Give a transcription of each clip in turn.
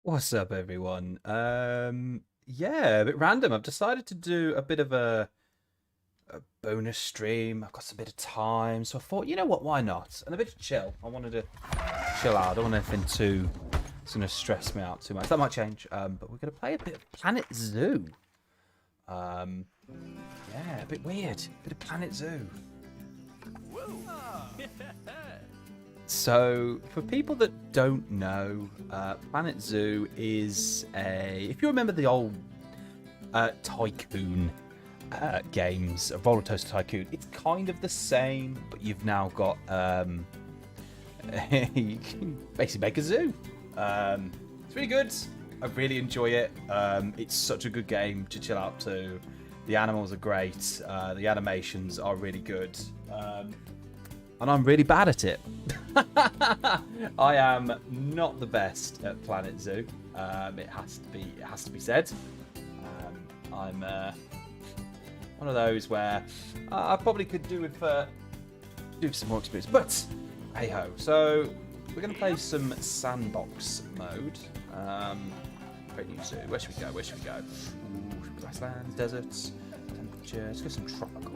What's up, everyone? Yeah, a bit random. I've decided to do a bit of a bonus stream. I've got some bit of time, so I thought, you know what, why not? And a bit of chill. I wanted to chill out. I don't want anything too it's gonna stress me out too much. That might change. But we're gonna play a bit of Planet Zoo. Yeah, a bit weird. A bit of Planet Zoo. So, for people that don't know, Planet Zoo is if you remember the old Tycoon games, Roller Coaster Tycoon, it's kind of the same, but you've now got, you can basically make a zoo. It's really good. I really enjoy it. It's such a good game to chill out to. The animals are great. The animations are really good. And I'm really bad at it. I am not the best at Planet Zoo. It has to be said. I'm one of those where I probably could do with some more experience, but hey ho. So we're gonna play some sandbox mode. Create new zoo. Where should we go? Ooh, grasslands, deserts, temperature. Let's go some tropical.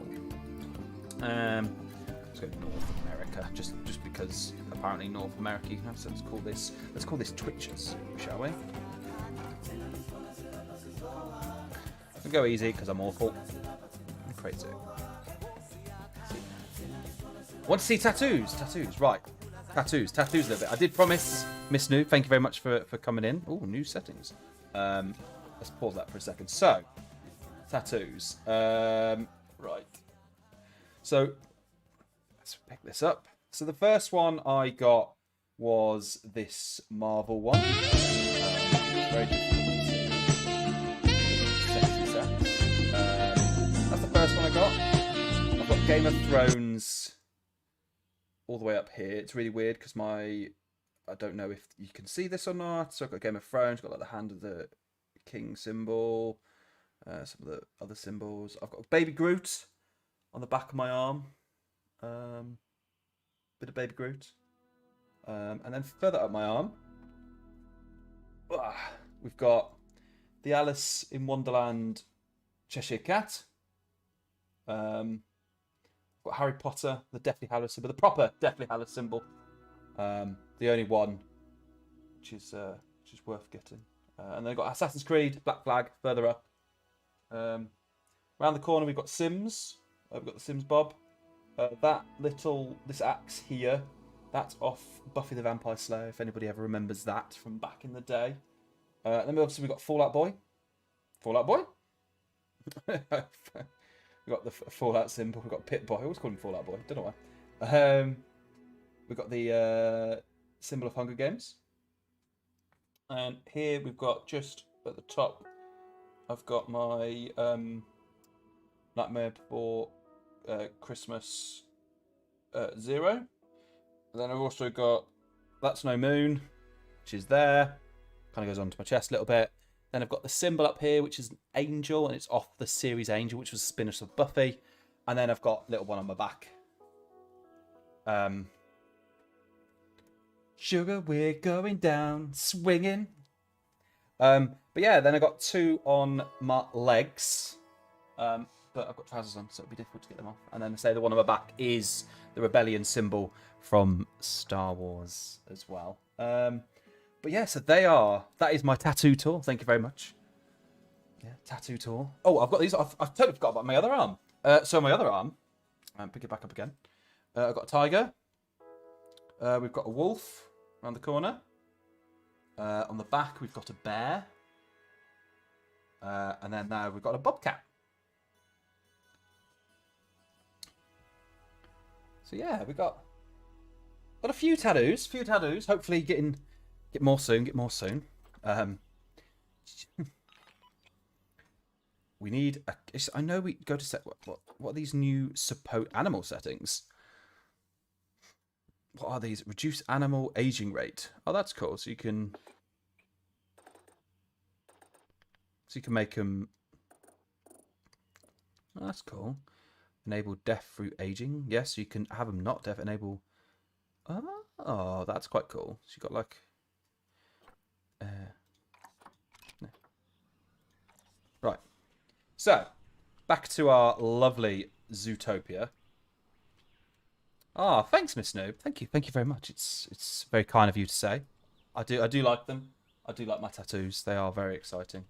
Let's go North America, just because apparently North America you can have. So let's call this Twitchers, shall we? We'll go easy because I'm awful. Create zoo. Want to see tattoos? Tattoos, right? Tattoos a little bit. I did promise Miss New. Thank you very much for coming in. Oh, new settings. Let's pause that for a second. So, tattoos. Right. So. Let's pick this up. So the first one I got was this Marvel one. Very sexy set. That's the first one I got. I've got Game of Thrones all the way up here. It's really weird because I don't know if you can see this or not. So I've got Game of Thrones, got like the hand of the king symbol, some of the other symbols. I've got Baby Groot on the back of my arm. Bit of Baby Groot. And then further up my arm, we've got the Alice in Wonderland Cheshire Cat. Got Harry Potter, the Deathly Hallows symbol, the proper Deathly Hallows symbol. The only one which is worth getting. And then I've got Assassin's Creed, Black Flag, further up. Around the corner we've got Sims. We've got the Sims Bob. This axe here, that's off Buffy the Vampire Slayer, if anybody ever remembers that from back in the day. Then obviously we've got Fallout Boy. Fallout Boy? We've got the Fallout symbol, we've got Pit Boy, I always call him Fallout Boy, don't know why. We've got the symbol of Hunger Games. And here we've got, just at the top, I've got my Nightmare Before Christmas 0. And then I've also got That's No Moon, which is there. Kind of goes onto my chest a little bit. Then I've got the symbol up here, which is an angel, and it's off the series Angel, which was a spin-off of Buffy. And then I've got a little one on my back. Sugar, we're going down, swinging. But yeah, then I got 2 on my legs. But I've got trousers on, so it'll be difficult to get them off. And then I say the one on my back is the rebellion symbol from Star Wars as well. But yeah, so that is my tattoo tour. Thank you very much. Yeah, tattoo tour. Oh, I've got these. I've totally forgot about my other arm. So my other arm, pick it back up again. I've got a tiger. We've got a wolf around the corner. On the back, we've got a bear. And then now we've got a bobcat. So yeah, we've got a few tattoos. Hopefully get more soon. We need. I know we go to set. What are these new animal settings? What are these? Reduce animal aging rate. Oh, that's cool. So you can make them. Oh, that's cool. Enable death through aging. Yes, you can have them not death. Enable. Oh, that's quite cool. So you got like. Right. So, back to our lovely Zootopia. Ah, thanks, Miss Noob. Thank you very much. It's very kind of you to say. I do like them. I do like my tattoos. They are very exciting.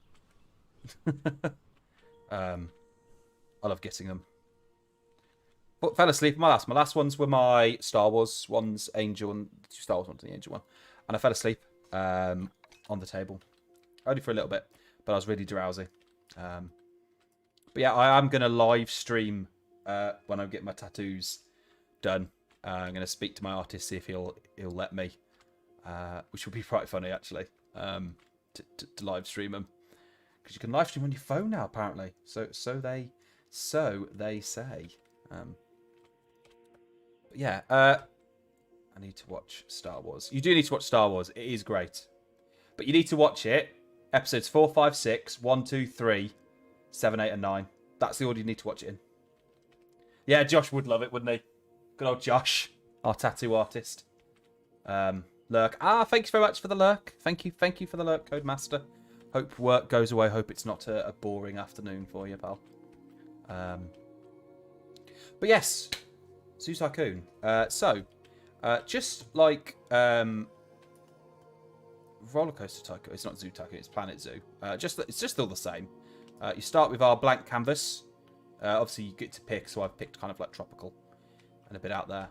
I love getting them. But fell asleep. My last ones were my Star Wars ones, Angel, and Star Wars ones, and the Angel one. And I fell asleep on the table, only for a little bit, but I was really drowsy. But yeah, I am gonna live stream when I get my tattoos done. I'm gonna speak to my artist, see if he'll let me, which will be quite funny actually, to live stream them, because you can live stream on your phone now apparently. So they say. But yeah, I need to watch Star Wars. You do need to watch Star Wars. It is great, but you need to watch it. Episodes 4, 5, 6, 1, 2, 3, 7, 8, and 9. That's the order you need to watch it in. Yeah, Josh would love it, wouldn't he? Good old Josh, our tattoo artist. Lurk. Thanks very much for the lurk. Thank you for the lurk, Codemaster. Hope work goes away. Hope it's not a boring afternoon for you, pal. But yes, Zoo Tycoon. Just like Roller Coaster Tycoon, it's not Zoo Tycoon, it's Planet Zoo. It's just all the same. You start with our blank canvas. Obviously, you get to pick, so I've picked kind of like tropical and a bit out there.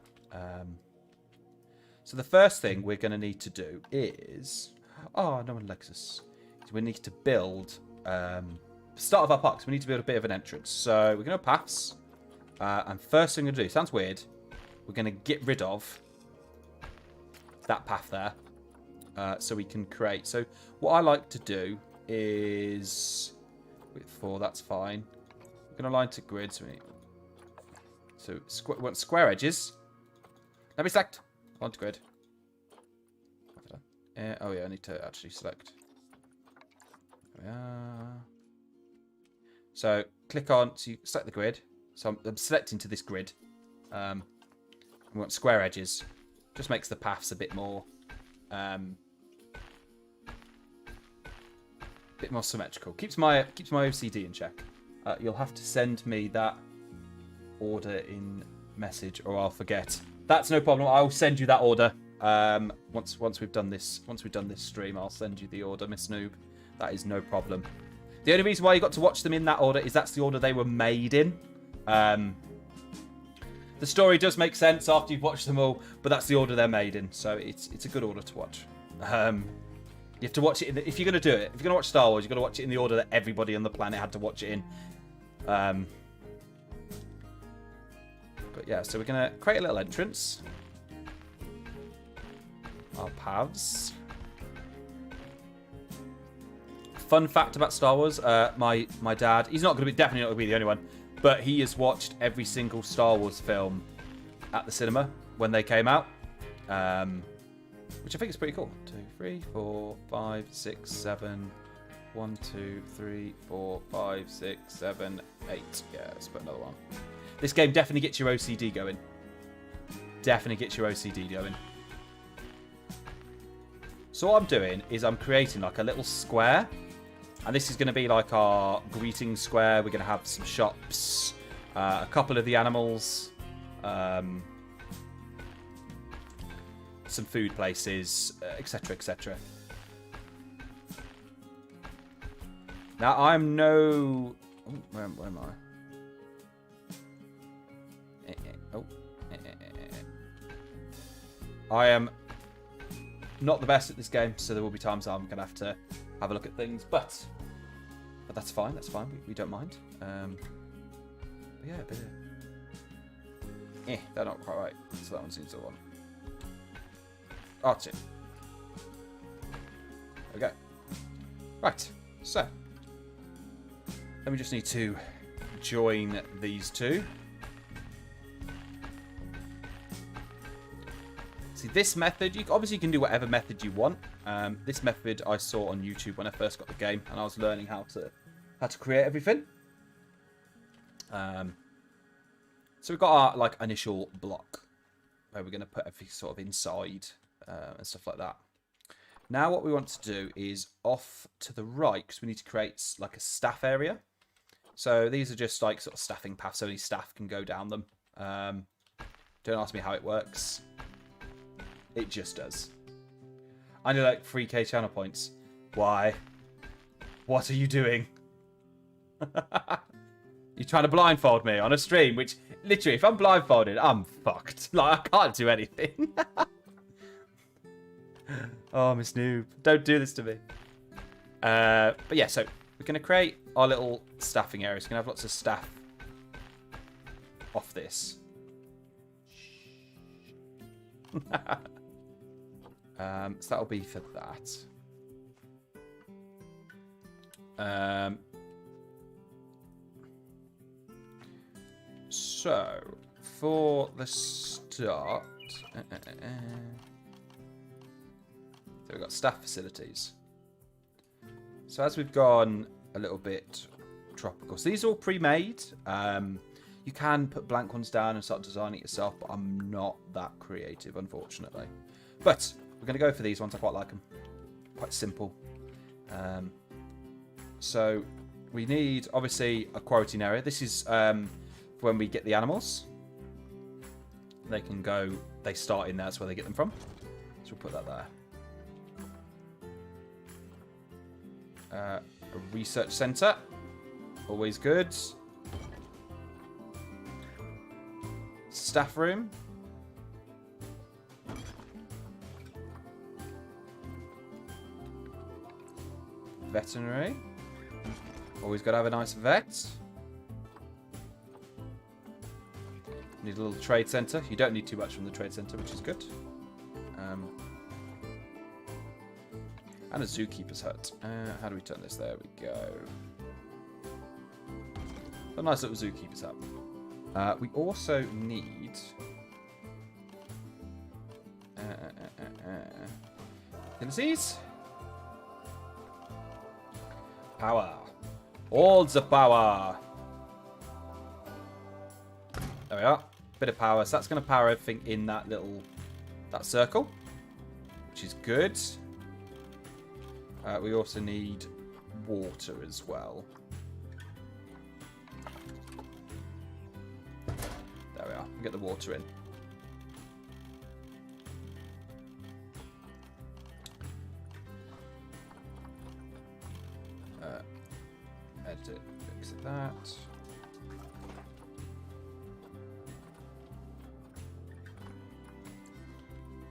So the first thing we're going to need to do is... Oh, no one likes us. We need to build... start of our park, so we need to build a bit of an entrance. So we're going to paths. And first thing we're going to do, sounds weird, we're going to get rid of that path there. So we can create... So what I like to do is... Width 4, that's fine. We're going to align to grid. So we want square edges. Let me select. Align to grid. Oh yeah, I need to actually select. There we are. So click on, so you select the grid. So I'm selecting to this grid. We want square edges. Just makes the paths a bit more symmetrical. Keeps my OCD in check. You'll have to send me that order in message, or I'll forget. That's no problem. I'll send you that order. Once we've done this stream, I'll send you the order, Miss Noob. That is no problem. The only reason why you got to watch them in that order is that's the order they were made in. The story does make sense after you've watched them all, but that's the order they're made in, so it's a good order to watch. You have to watch it if you're going to do it. If you're going to watch Star Wars, you've got to watch it in the order that everybody on the planet had to watch it in. But yeah, so we're going to create a little entrance. Our paths. Fun fact about Star Wars: my dad, he's definitely not going to be the only one, but he has watched every single Star Wars film at the cinema when they came out, which I think is pretty cool. 2, 3, 4, 5, 6, 7. 1, 2, 3, 4, 5, 6, 7, 8. Yeah, let's put another one. This game definitely gets your OCD going. So what I'm doing is I'm creating like a little square. And this is going to be like our greeting square. We're going to have some shops, a couple of the animals, some food places, etc, etc. Now, I'm no... Oh, where am I? I am not the best at this game, so there will be times I'm going to have a look at things, but that's fine. That's fine. We don't mind. But yeah, but they're not quite right. So that one seems the one. Oh, that's it. There we go. Right. So then we just need to join these two. See, this method, obviously you can do whatever method you want. This method I saw on YouTube when I first got the game, and I was learning how to create everything. So we've got our like initial block where we're going to put everything sort of inside and stuff like that. Now what we want to do is off to the right, because we need to create like a staff area. So these are just like sort of staffing paths, so only staff can go down them. Don't ask me how it works. It just does. I need like 3k channel points. Why? What are you doing? You're trying to blindfold me on a stream, which literally, if I'm blindfolded, I'm fucked. Like, I can't do anything. Oh, Miss Noob. Don't do this to me. But yeah, so we're going to create our little staffing area. So we're going to have lots of staff off this. So that'll be for that. So for the start, so we've got staff facilities. So as we've gone a little bit tropical, so these are all pre-made. You can put blank ones down and start designing it yourself, but I'm not that creative, unfortunately. But we're going to go for these ones. I quite like them. Quite simple. So we need, obviously, a quarantine area. This is for when we get the animals. They can go, they start in there. That's where they get them from. So we'll put that there. A research center. Always good. Staff room. Veterinary. Always got to have a nice vet. Need a little trade centre. You don't need too much from the trade centre, which is good. And a zookeeper's hut. How do we turn this? There we go. A nice little zookeeper's hut. We also need... these? Power. All the power. There we are. Bit of power. So that's going to power everything in that circle, which is good. We also need water as well. There we are. We'll get the water in. Edit, exit that.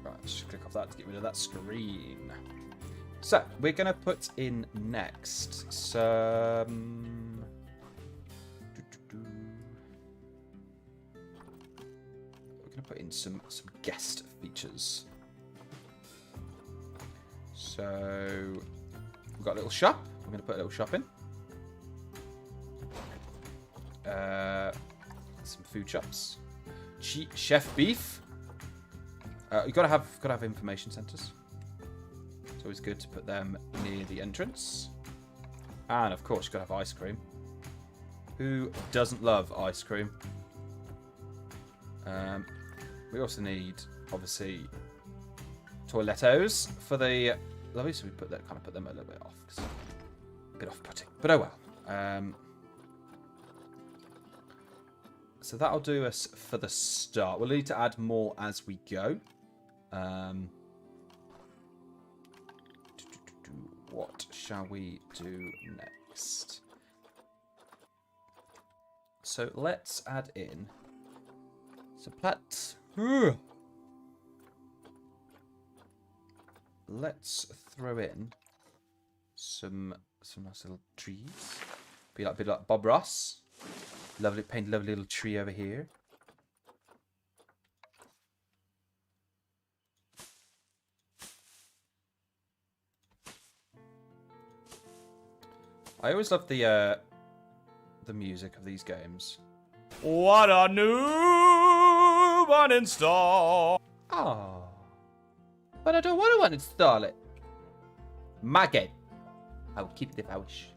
Right, let's just click off that to get rid of that screen. So, we're going to put in next some... We're going to put in some guest features. So, we've got a little shop. I'm going to put a little shop in. Some food shops. Chef beef. You've got to have information centers. It's always good to put them near the entrance. And of course, you've got to have ice cream. Who doesn't love ice cream? We also need, obviously, toilettos for the lovely. So we put that, kind of put them a little bit off. A bit off-putting. But oh well. So that'll do us for the start. We'll need to add more as we go. What shall we do next? So let's add in some plants. Let's throw in some nice little trees. Be like a bit like Bob Ross. Lovely, paint a lovely little tree over here. I always love the music of these games. What a noob uninstall. Ah, but I don't want to uninstall it. My game. I will keep it if I wish.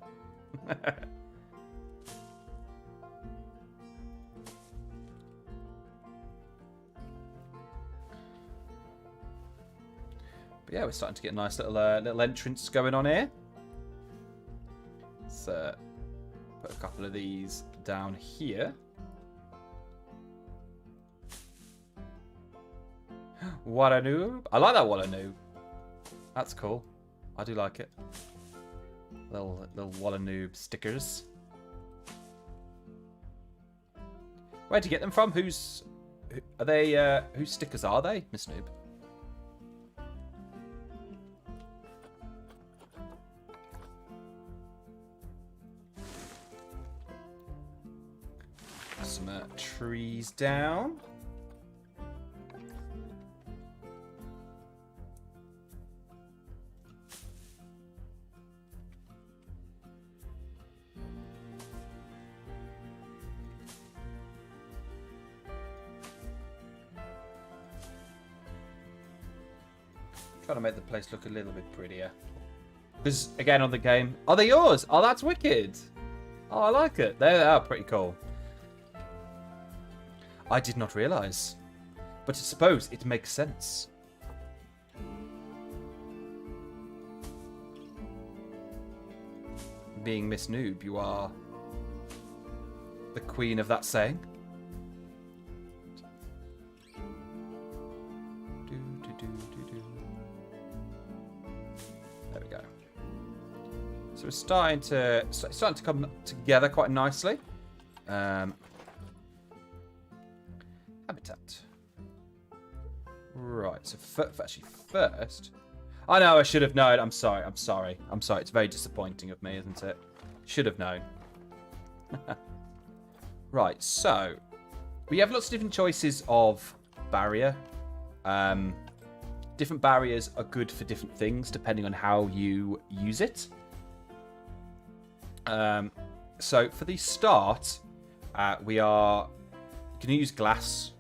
But yeah, we're starting to get a nice little entrance going on here. So put a couple of these down here. What a noob! I like that what a noob. That's cool. I do like it. Little what a noob stickers. Where'd you get them from? Who are they? Whose stickers are they, Miss Noob? Some trees down. Trying to make the place look a little bit prettier. Because, again, on the game... Are they yours? Oh, that's wicked. Oh, I like it. They are pretty cool. I did not realise. But I suppose it makes sense. Being Miss Noob, you are the queen of that saying. There we go. So we're starting to come together quite nicely. Habitat. Right. So actually first. I know I should have known. I'm sorry. It's very disappointing of me, isn't it? Should have known. Right. So we have lots of different choices of barrier. Different barriers are good for different things depending on how you use it. So for the start, we are going to use glass.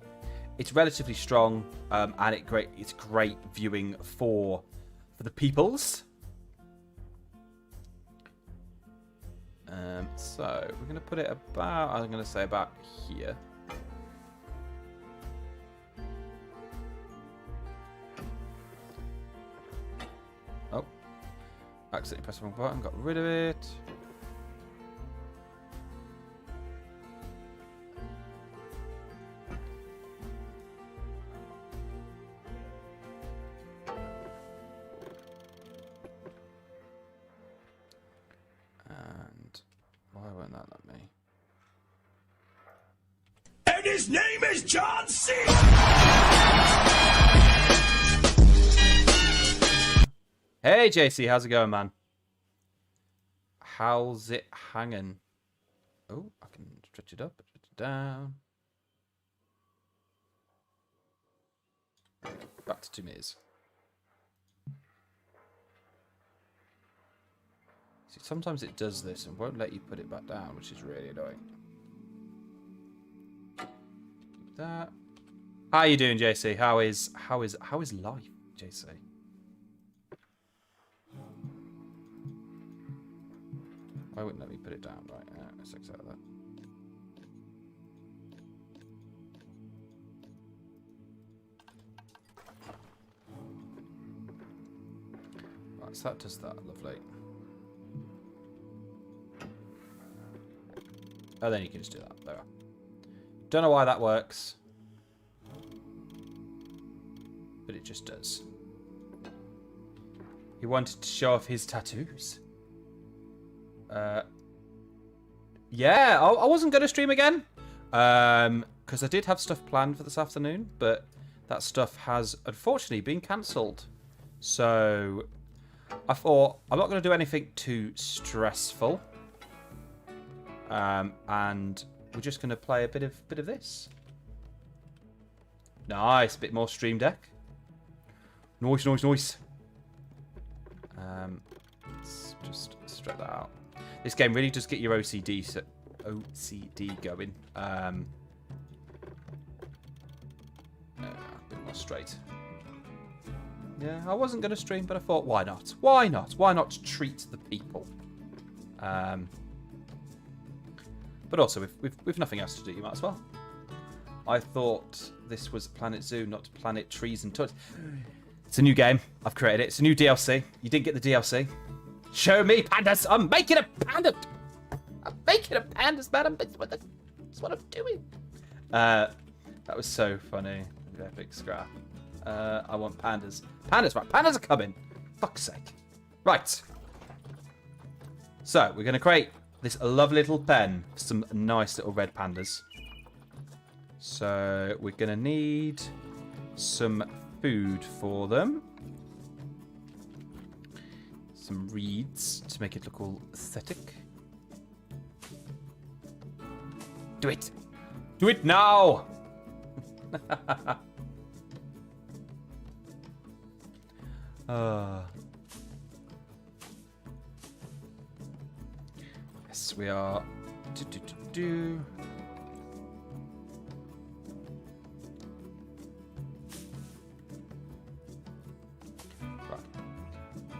It's relatively strong, and it's great viewing for the peoples. So we're going to put it about, I'm going to say about here. Oh, accidentally pressed the wrong button, got rid of it. And why won't that let me? And his name is John C. Hey JC, how's it going, man? How's it hanging? Oh, I can stretch it up, stretch it down. Back to 2 meters. See, sometimes it does this and won't let you put it back down, which is really annoying. Keep that. How are you doing, JC? How is life, JC? Why wouldn't let me put it down? Right, let's exit that. Right, Right, so that does that. Lovely. Oh, then you can just do that. There. Don't know why that works. But it just does. He wanted to show off his tattoos. Yeah, I wasn't going to stream again. Because I did have stuff planned for this afternoon. But that stuff has, unfortunately, been cancelled. So I thought, I'm not going to do anything too stressful. And we're just going to play a bit of this. Nice, bit more Stream Deck. Nice. Let's just stroke that out. This game really does get your OCD going. A bit more straight. Yeah, I wasn't going to stream, but I thought, why not? Why not? Why not treat the people? But also, with nothing else to do, you might as well. I thought this was Planet Zoo, not Planet Trees and Tuds. It's a new game. I've created it. It's a new DLC. You didn't get the DLC. Show me pandas. I'm making a panda. I'm making a pandas, madam. That's what I'm doing. That was so funny. Epic scrap. I want pandas. Pandas, right. Pandas are coming. Fuck's sake. Right. So, we're going to create this lovely little pen for some nice little red pandas. So, we're going to need some food for them. Some reeds to make it look all aesthetic. Do it! Do it now! Yes, we are.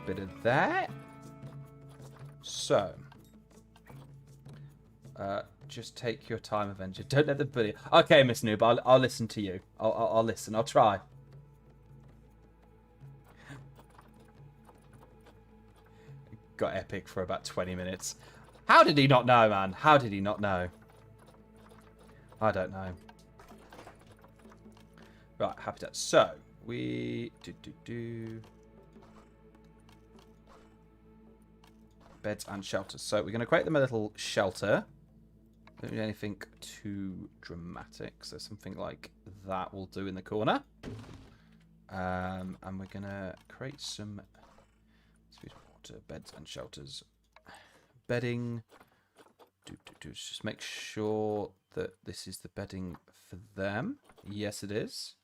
Bit of that. So, just take your time, Avenger. Don't let the bully. Okay, Miss Noob, I'll listen to you. I'll listen. I'll try. Got epic for about 20 minutes. How did he not know, man? How did he not know? I don't know. Right, habitat. So, we do. Beds and shelters. So we're going to create them a little shelter. Don't do anything too dramatic. So something like that will do in the corner. And we're going to create some water, beds and shelters. Bedding. Just make sure that this is the bedding for them. Yes, it is.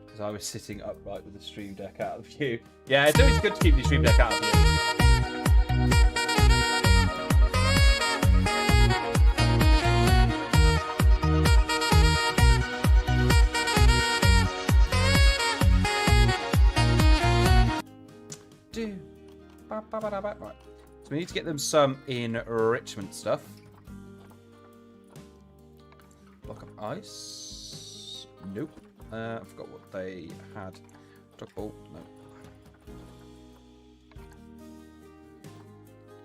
Because I was sitting upright with the Stream Deck out of view. Yeah, it's always good to keep the Stream Deck out of view. Right. So we need to get them some enrichment stuff. Block of ice. Nope. I forgot what they had. Dog ball, no.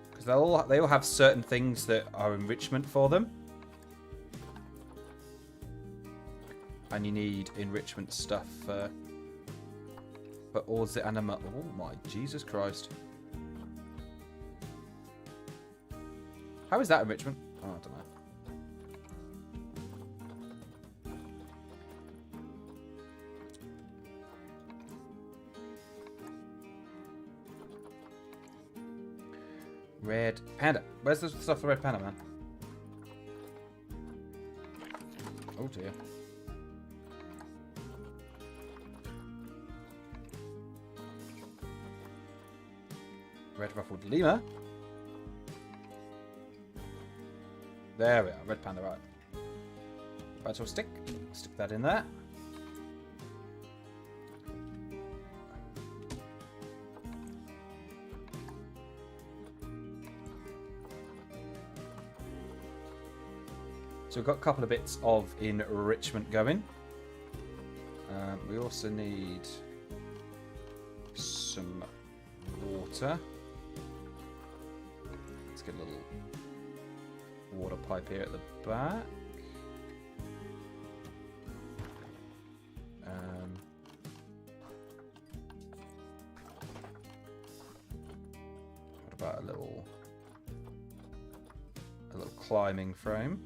Because they all have certain things that are enrichment for them. And you need enrichment stuff for all the anima. Oh my Jesus Christ. How is that enrichment? Oh, I don't know. Red panda. Where's the stuff for red panda, man? Oh dear. Red ruffled lemur. There we are. Red panda, right. Battle stick. Stick that in there. So we've got a couple of bits of enrichment going. We also need some water. Let's get a little water pipe here at the back. What about a little climbing frame?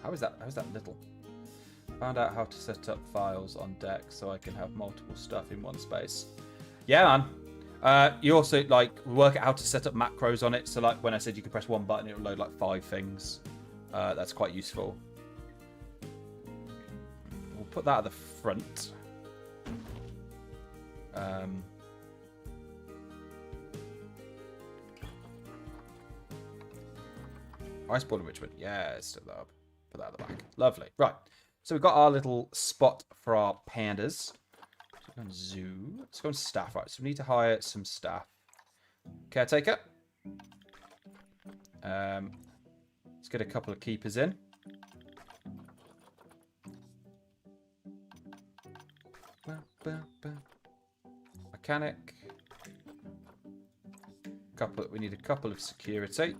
How is that little? Found out how to set up files on deck so I can have multiple stuff in one space. Yeah, man. You also work out how to set up macros on it. So like when I said you could press one button, it'll load like 5 things. That's quite useful. We'll put that at the front. Iceboard enrichment. Yeah, it's still up. Put that at the back. Lovely. Right. So we've got our little spot for our pandas. Let's go on zoo. Let's go on staff. Right. So we need to hire some staff. Caretaker. Let's get a couple of keepers in. Mechanic. We need a couple of security.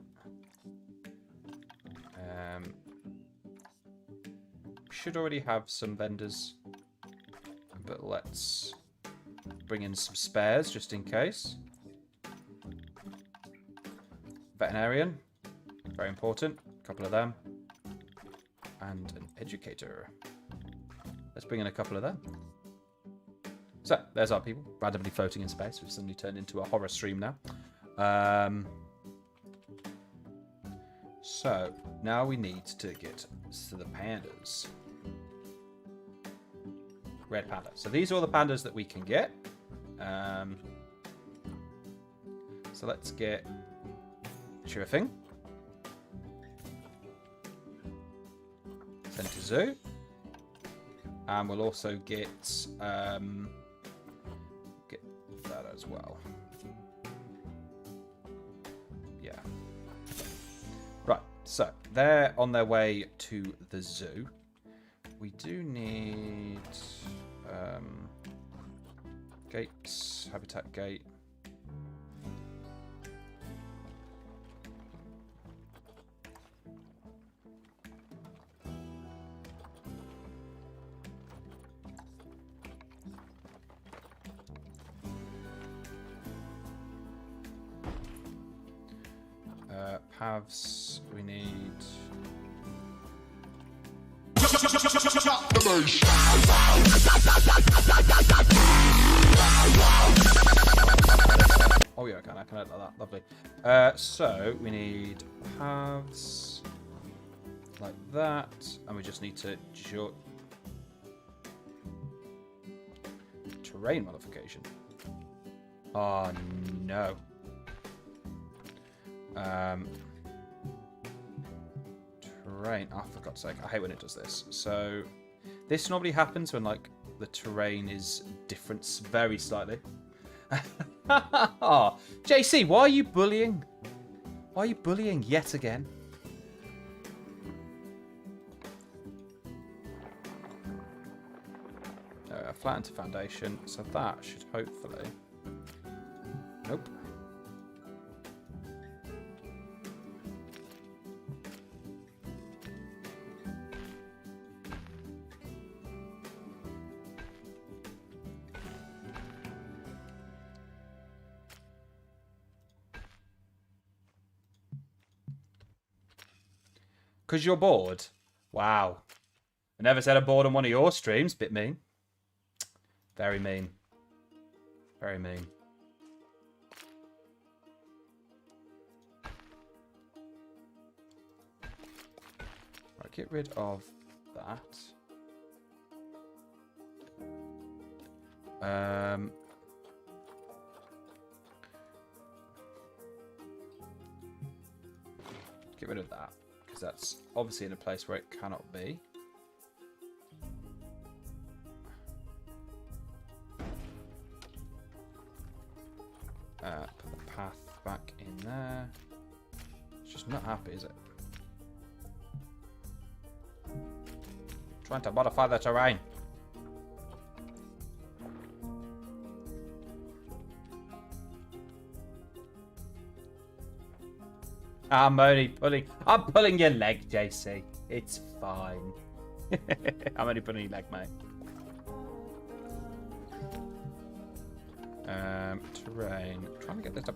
Should already have some vendors, but let's bring in some spares just in case. Veterinarian, very important, a couple of them, and an educator. Let's bring in a couple of them. So there's our people randomly floating in space. We've suddenly turned into a horror stream now. So now we need to get to the pandas. Red panda. So these are all the pandas that we can get. So let's get Chirfing. Send to zoo. And we'll also get that as well. Yeah. Right. So they're on their way to the zoo. We do need gates, habitat gate. Paths, we need... Oh yeah, I can edit like that. Lovely. So we need paths like that, and we just need to terrain modification. Oh no. Terrain. Oh, for God's sake, I hate when it does this. So this normally happens when like the terrain is different very slightly. Oh, JC, why are you bullying? Why are you bullying yet again? Flatten to foundation, so that should hopefully... Nope. Because you're bored? Wow. I never said I'm bored on one of your streams. Bit mean. Very mean. Very mean. Right, get rid of that. Get rid of that. Because that's obviously in a place where it cannot be. Put the path back in there. It's just not happy, is it? Trying to modify the terrain. I'm pulling your leg, JC. It's fine. I'm only pulling your leg, mate. Terrain. Trying to get this up.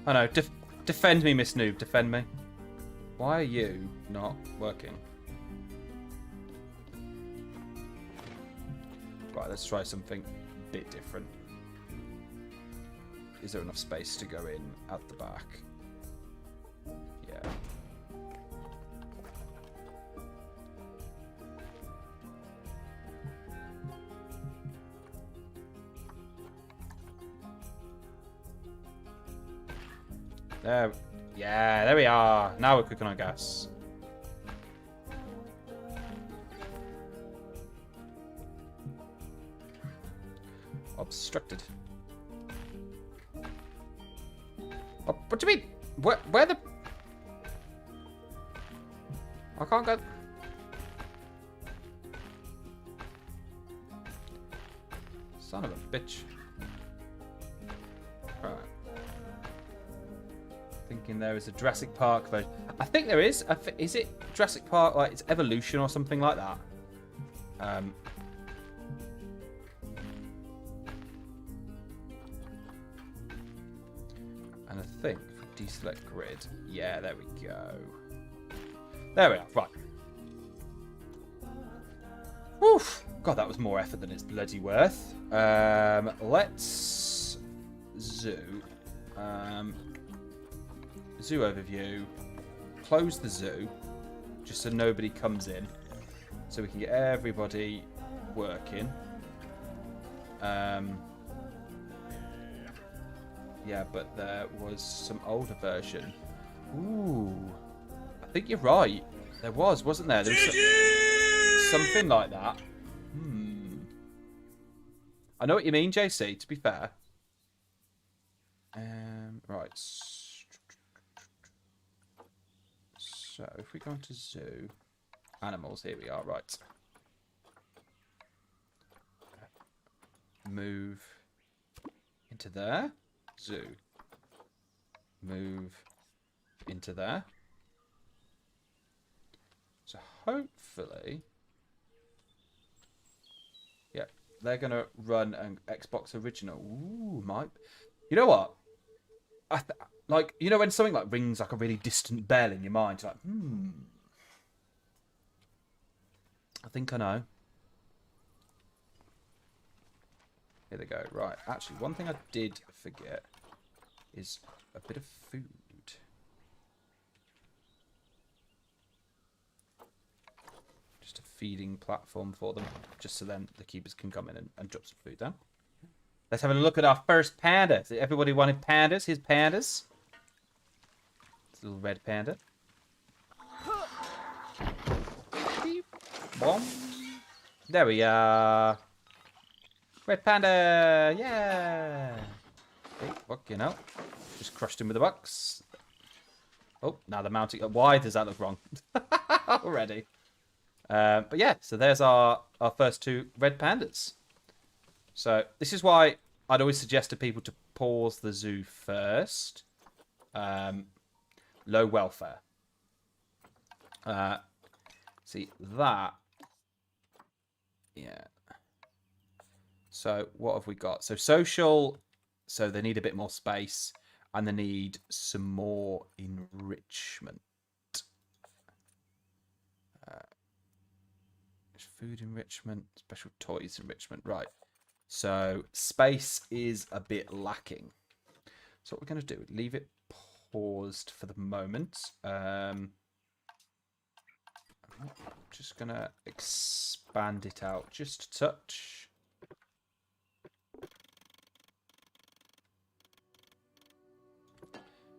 Oh no, defend me, Miss Noob, defend me. Why are you not working? Right, let's try something a bit different. Is there enough space to go in at the back? Yeah. There. Yeah, there we are. Now we're cooking on gas. Obstructed. Oh, what do you mean? Where the... I can't go... Son of a bitch. Right. Thinking there is a Jurassic Park version. I think there is. Is it Jurassic Park, like it's Evolution or something like that? And I think if we deselect grid, yeah, there we go. There we are. Right. Oof. God, that was more effort than it's bloody worth. Let's zoo. Zoo overview. Close the zoo, just so nobody comes in, so we can get everybody working. Yeah, but there was some older version. Ooh, I think you're right. There was, wasn't there? There was something like that. I know what you mean, JC, to be fair. Right. So, if we go into zoo, animals, here we are, right. Move into there, zoo. Move into there. So, hopefully, yeah, they're going to run an Xbox original. Ooh, might. You know what? Like, you know when something like rings like a really distant bell in your mind? It's like, I think I know. Here they go. Right. Actually, one thing I did forget is a bit of food. Just a feeding platform for them. Just so then the keepers can come in and drop some food down. Let's have a look at our first panda. Everybody wanted pandas. Here's pandas. It's a little red panda. Beep. Boom. There we are. Red panda. Yeah. Hey, fucking hell. Just crushed him with a box. Oh, now the mounting. Why does that look wrong? Already. But yeah, so there's our first two red pandas. So this is why I'd always suggest to people to pause the zoo first. Low welfare. See that? Yeah. So what have we got? So social. So they need a bit more space, and they need some more enrichment. Food enrichment, special toys enrichment. Right. So space is a bit lacking. So what we're going to do, leave it paused for the moment. I'm just going to expand it out just a touch.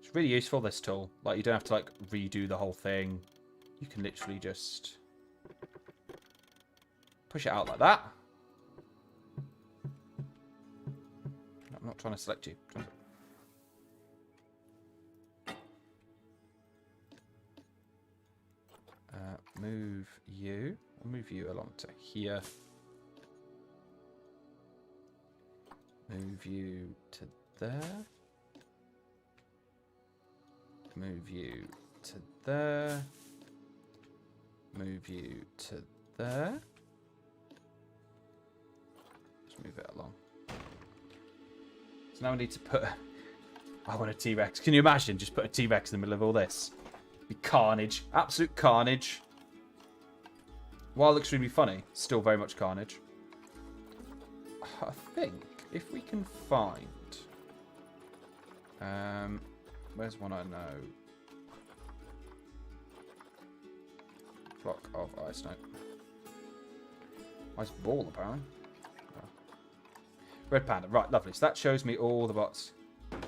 It's really useful, this tool. Like, you don't have to like redo the whole thing. You can literally just push it out like that. trying to select you. Move you. I'll move you along to here. Move you to there. Move you to there. Move you to there. Just move it along. So now we need to put... I want a T-Rex. Can you imagine just put a T-Rex in the middle of all this? It'd be carnage. Absolute carnage. While extremely funny, still very much carnage. I think if we can find... where's one I know? Flock of ice snow. Nice ball, apparently. Oh. Red panda. Right, lovely. So that shows me all the bots for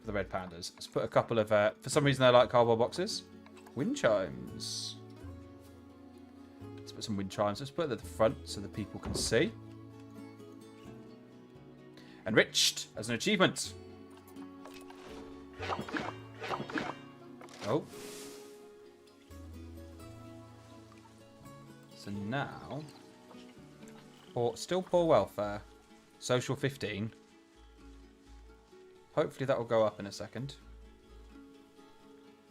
the red pandas. Let's put a couple of... for some reason, they like cardboard boxes. Wind chimes. Let's put some wind chimes. Let's put it at the front so the people can see. Enriched as an achievement. Oh. So now, still poor welfare, social 15. Hopefully that will go up in a second.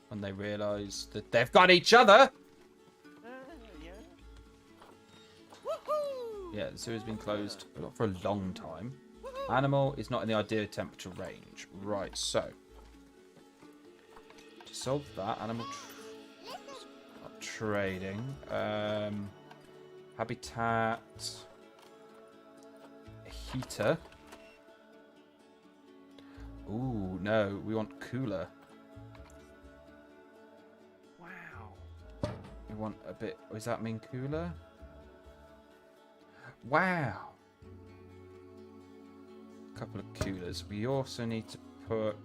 When they realise that they've got each other. Yeah, the zoo has been closed not for a long time. Animal is not in the ideal temperature range. Right, so. To solve that, animal trading. Habitat. Heater. Ooh, no, we want cooler. Wow. We want a bit... Does that mean cooler? Wow. A couple of coolers. We also need to put...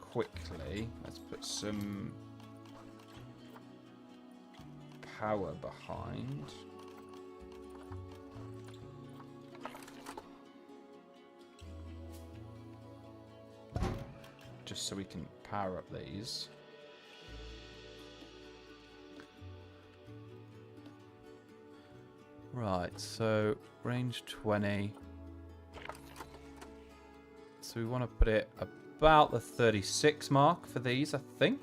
Quickly, let's put some... power behind. Just so we can power up these. Right, so range 20. So we want to put it about the 36 mark for these, I think.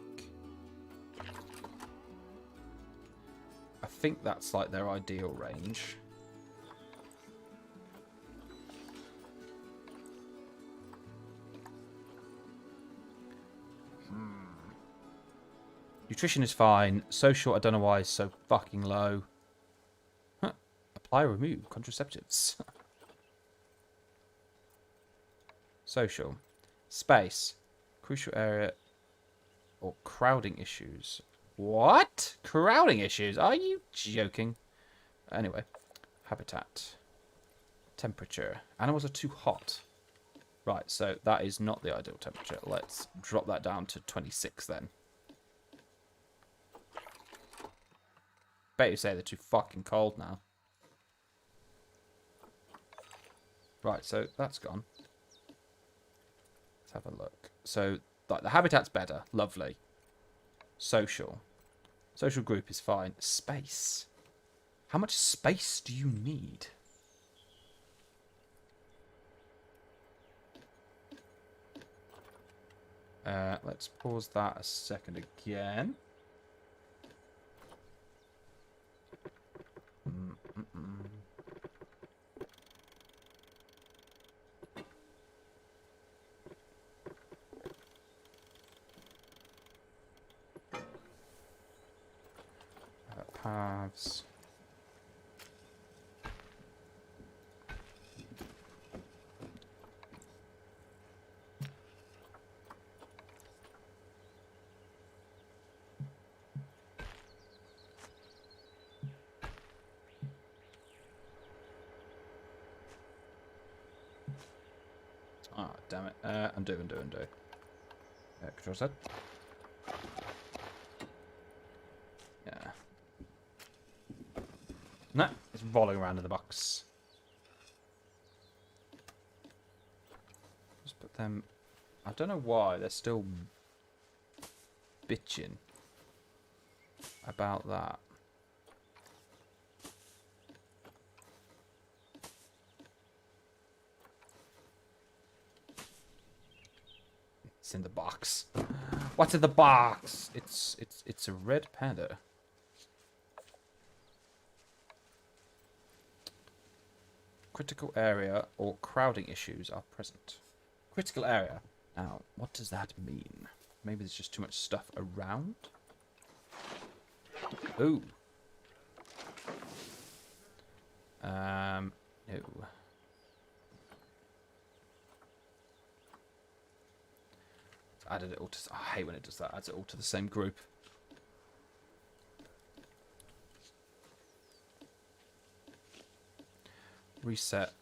I think that's like their ideal range. Nutrition is fine. Social, I don't know why it's so fucking low. Huh. Apply or remove contraceptives. Social. Space. Crucial area or crowding issues. What? Crowding issues? Are you joking? Anyway. Habitat. Temperature. Animals are too hot. Right, so that is not the ideal temperature. Let's drop that down to 26 then. Bet you say they're too fucking cold now. Right, so that's gone. Let's have a look. So, like, the habitat's better. Lovely. Social. Social group is fine. Space. How much space do you need? Let's pause that a second again. Paths. Ah, damn it. Undo. Control Z. Yeah. No, it's rolling around in the box. Just put them. I don't know why they're still bitching about that. It's in the box. What's in the box? It's a red panda. Critical area or crowding issues are present. Critical area. Now, what does that mean? Maybe there's just too much stuff around? Ooh. No. Added it all to... I hate when it does that. Adds it all to the same group. Reset.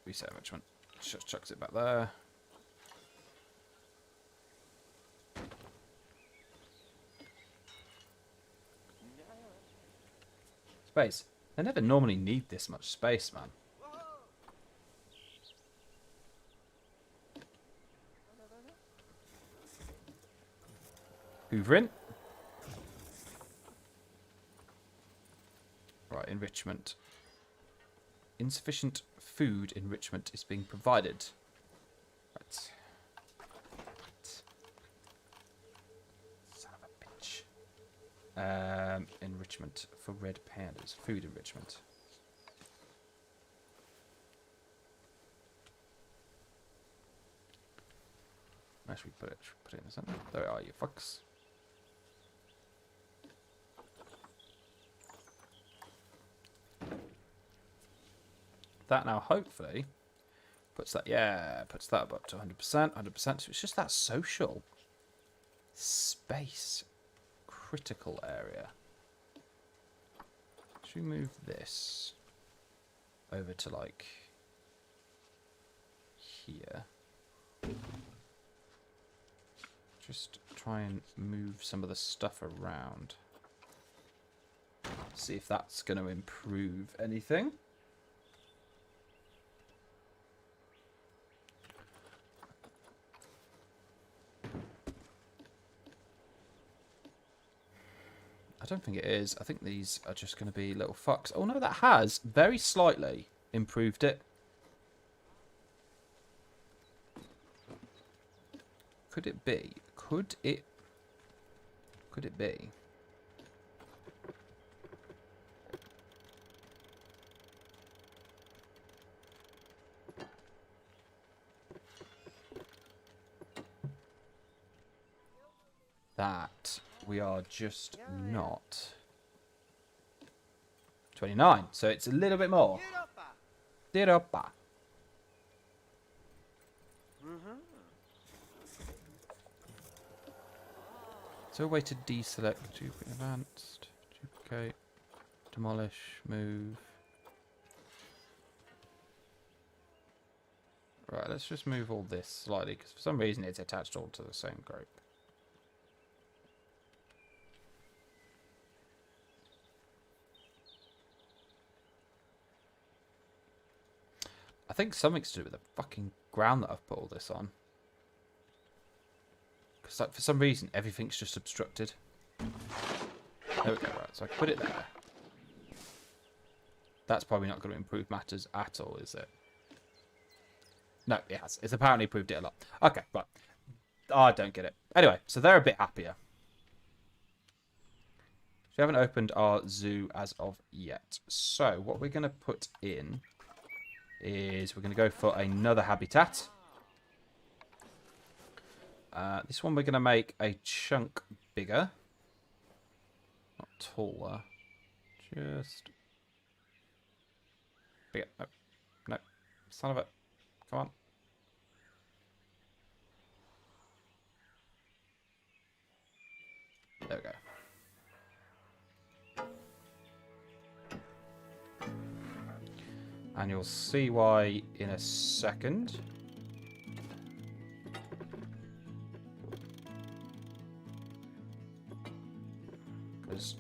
Reset enrichment. Just chucks it back there. Space. They never normally need this much space, man. Hoovering. Right, enrichment. Insufficient food enrichment is being provided. Right. Son of a bitch. Enrichment for red pandas. Food enrichment. Where should we put it? Should we put it in the center? There are you fucks. That now hopefully puts that, yeah, puts that up to 100%, 100%. So it's just that social space critical area. Should we move this over to like here? Just try and move some of the stuff around. See if that's going to improve anything. I don't think it is. I think these are just going to be little fucks. Oh no, that has very slightly improved it. Could it be? Could it be? That we are just not 29, so it's a little bit more. Europa. So a way to deselect, duplicate advanced, duplicate, demolish, move. Right, let's just move all this slightly, because for some reason it's attached all to the same group. I think something's to do with the fucking ground that I've put all this on. Because like, for some reason, everything's just obstructed. There we go, right. So I can put it there. That's probably not going to improve matters at all, is it? No, it has. It's apparently improved it a lot. Okay, right. I don't get it. Anyway, so they're a bit happier. We haven't opened our zoo as of yet. So what we're going to put in is we're going to go for another habitat. This one we're going to make a chunk bigger. Not taller. Just bigger. No. No. Son of a... Come on. There we go. And you'll see why in a second. Because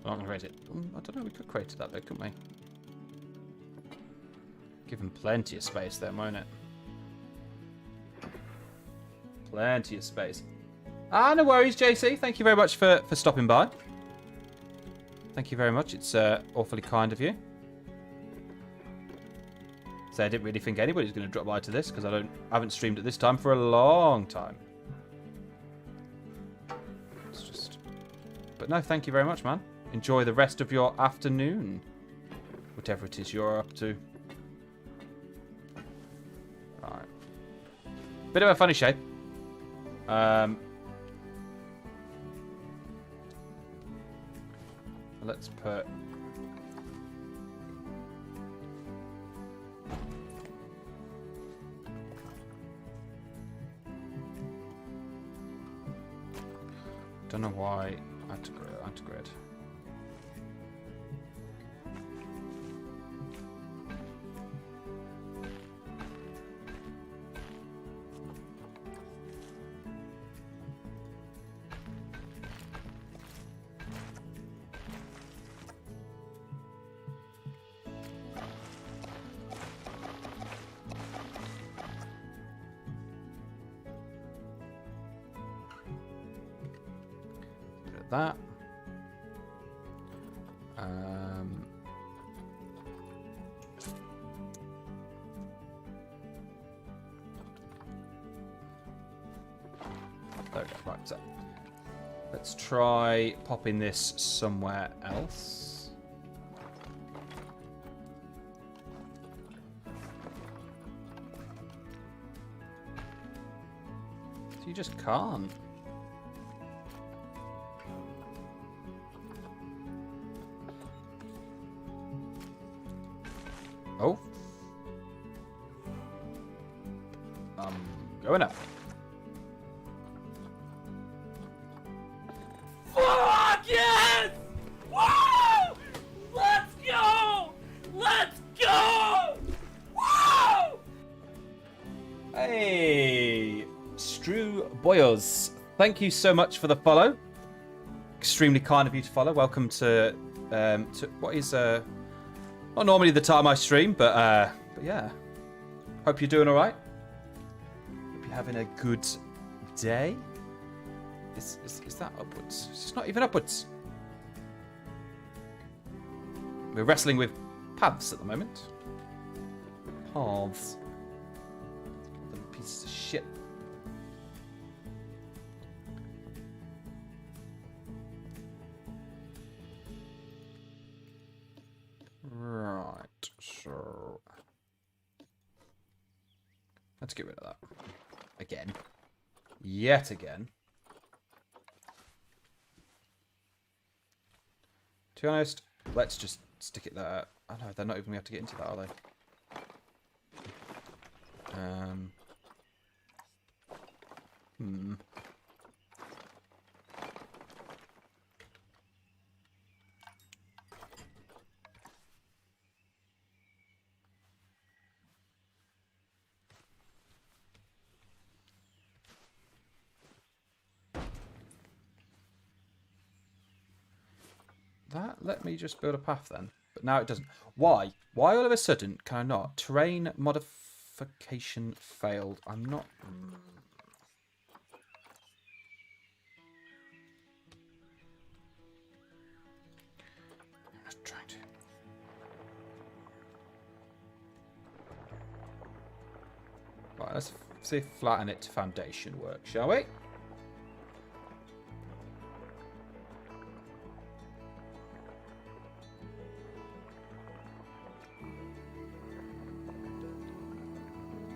I'm not going to create it. I don't know, we could create it that big, couldn't we? Give him plenty of space then, won't it? Plenty of space. Ah, no worries, JC. Thank you very much for stopping by. Thank you very much. It's awfully kind of you. So I didn't really think anybody's going to drop by to this because I haven't streamed at this time for a long time. It's just... But no, thank you very much, man. Enjoy the rest of your afternoon. Whatever it is you're up to. Alright. Bit of a funny shape. Let's put... Don't know why. Add to grid. Add to grid. That. There we go. Right, so let's try popping this somewhere else. So you just can't. Oh. Going up. Fuck yes! Woo! Let's go! Let's go! Woo! Hey, Strew Boyos. Thank you so much for the follow. Extremely kind of you to follow. Welcome to what is not normally the time I stream, but yeah. Hope you're doing all right. Hope you're having a good day. Is that upwards? It's not even upwards. We're wrestling with paths at the moment. Paths. Little pieces of shit. Right, so let's get rid of that. Again. Yet again. To be honest, let's just stick it there. I know, they're not even going to have to get into that, are they? That let me just build a path then. But now it doesn't. Why? Why all of a sudden can I not? Terrain modification failed. I'm not... I'm just trying to... Right, let's see if flatten it to foundation work, shall we?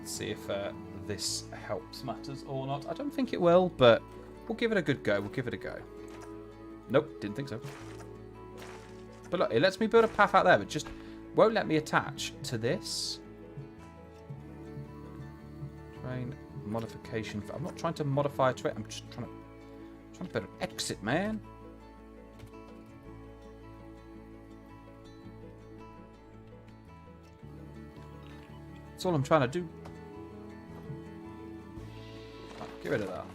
See if this helps matters or not. I don't think it will, but we'll give it a good go. We'll give it a go. Nope, didn't think so. But look, it lets me build a path out there, but just won't let me attach to this. Terrain modification. I'm not trying to modify a terrain. I'm just trying to build an exit, man. That's all I'm trying to do. Get rid of that.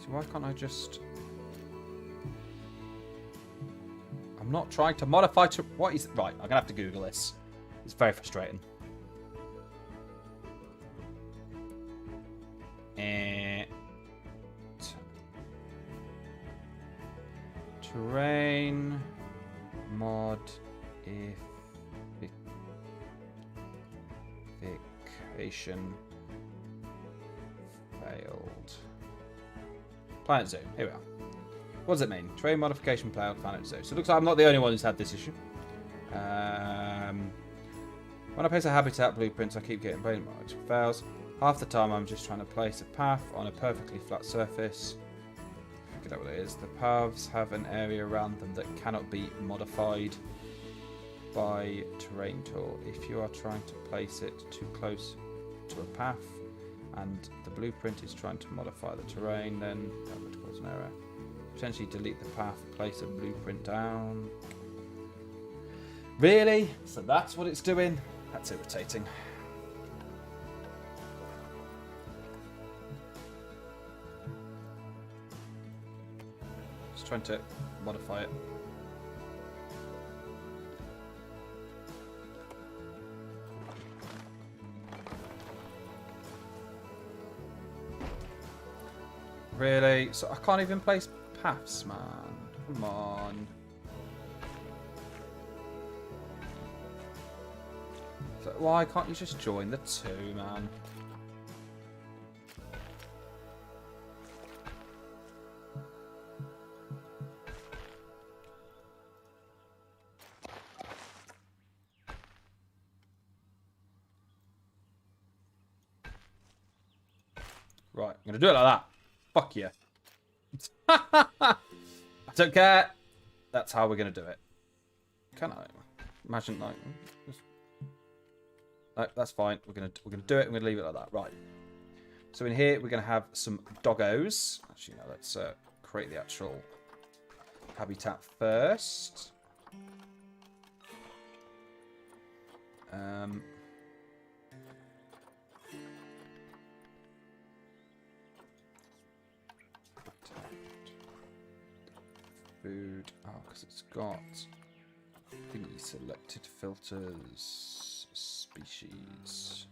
So why can't I just... I'm not trying to modify to... What is... Right, I'm going to have to Google this. It's very frustrating. Terrain modification failed. Planet Zoo. Here we are. What does it mean? Terrain modification failed. Planet Zoo. So it looks like I'm not the only one who's had this issue. When I place a habitat blueprint, I keep getting brain marks. Fails. Half the time I'm just trying to place a path on a perfectly flat surface. Figured out what it is. The paths have an area around them that cannot be modified by terrain tool. If you are trying to place it too close to a path and the blueprint is trying to modify the terrain, then that would cause an error. Potentially delete the path, place a blueprint down. Really? So that's what it's doing? That's irritating. Just trying to modify it. Really? So I can't even place paths, man. Come on. So why can't you just join the two, man? Right, I'm going to do it like that. Fuck you. I don't care. That's how we're going to do it. Can I? Imagine, like... No, that's fine. We're gonna do it. We're gonna leave it like that. Right. So in here we're gonna have some doggos. Actually, no. Let's create the actual habitat first. Food. Oh, because it's got thingy selected filters. Species.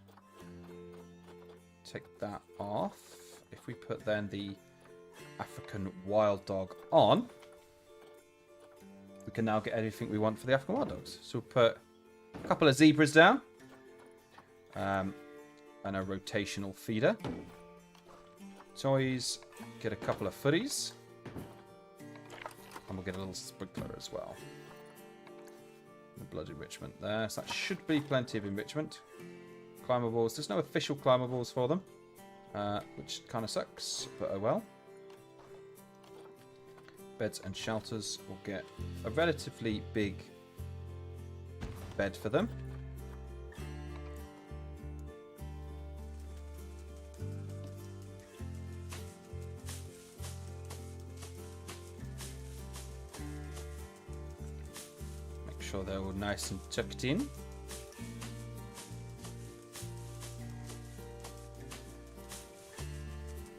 Take that off. If we put then the African wild dog on, we can now get everything we want for the African wild dogs. So we'll put a couple of zebras down, and a rotational feeder. Toys, get a couple of footies, and we'll get a little sprinkler as well. The blood enrichment there, so that should be plenty of enrichment. Climables, there's no official climables for them, which kind of sucks, but oh well. Beds and shelters will get a relatively big bed for them. Sure they're all nice and tucked in.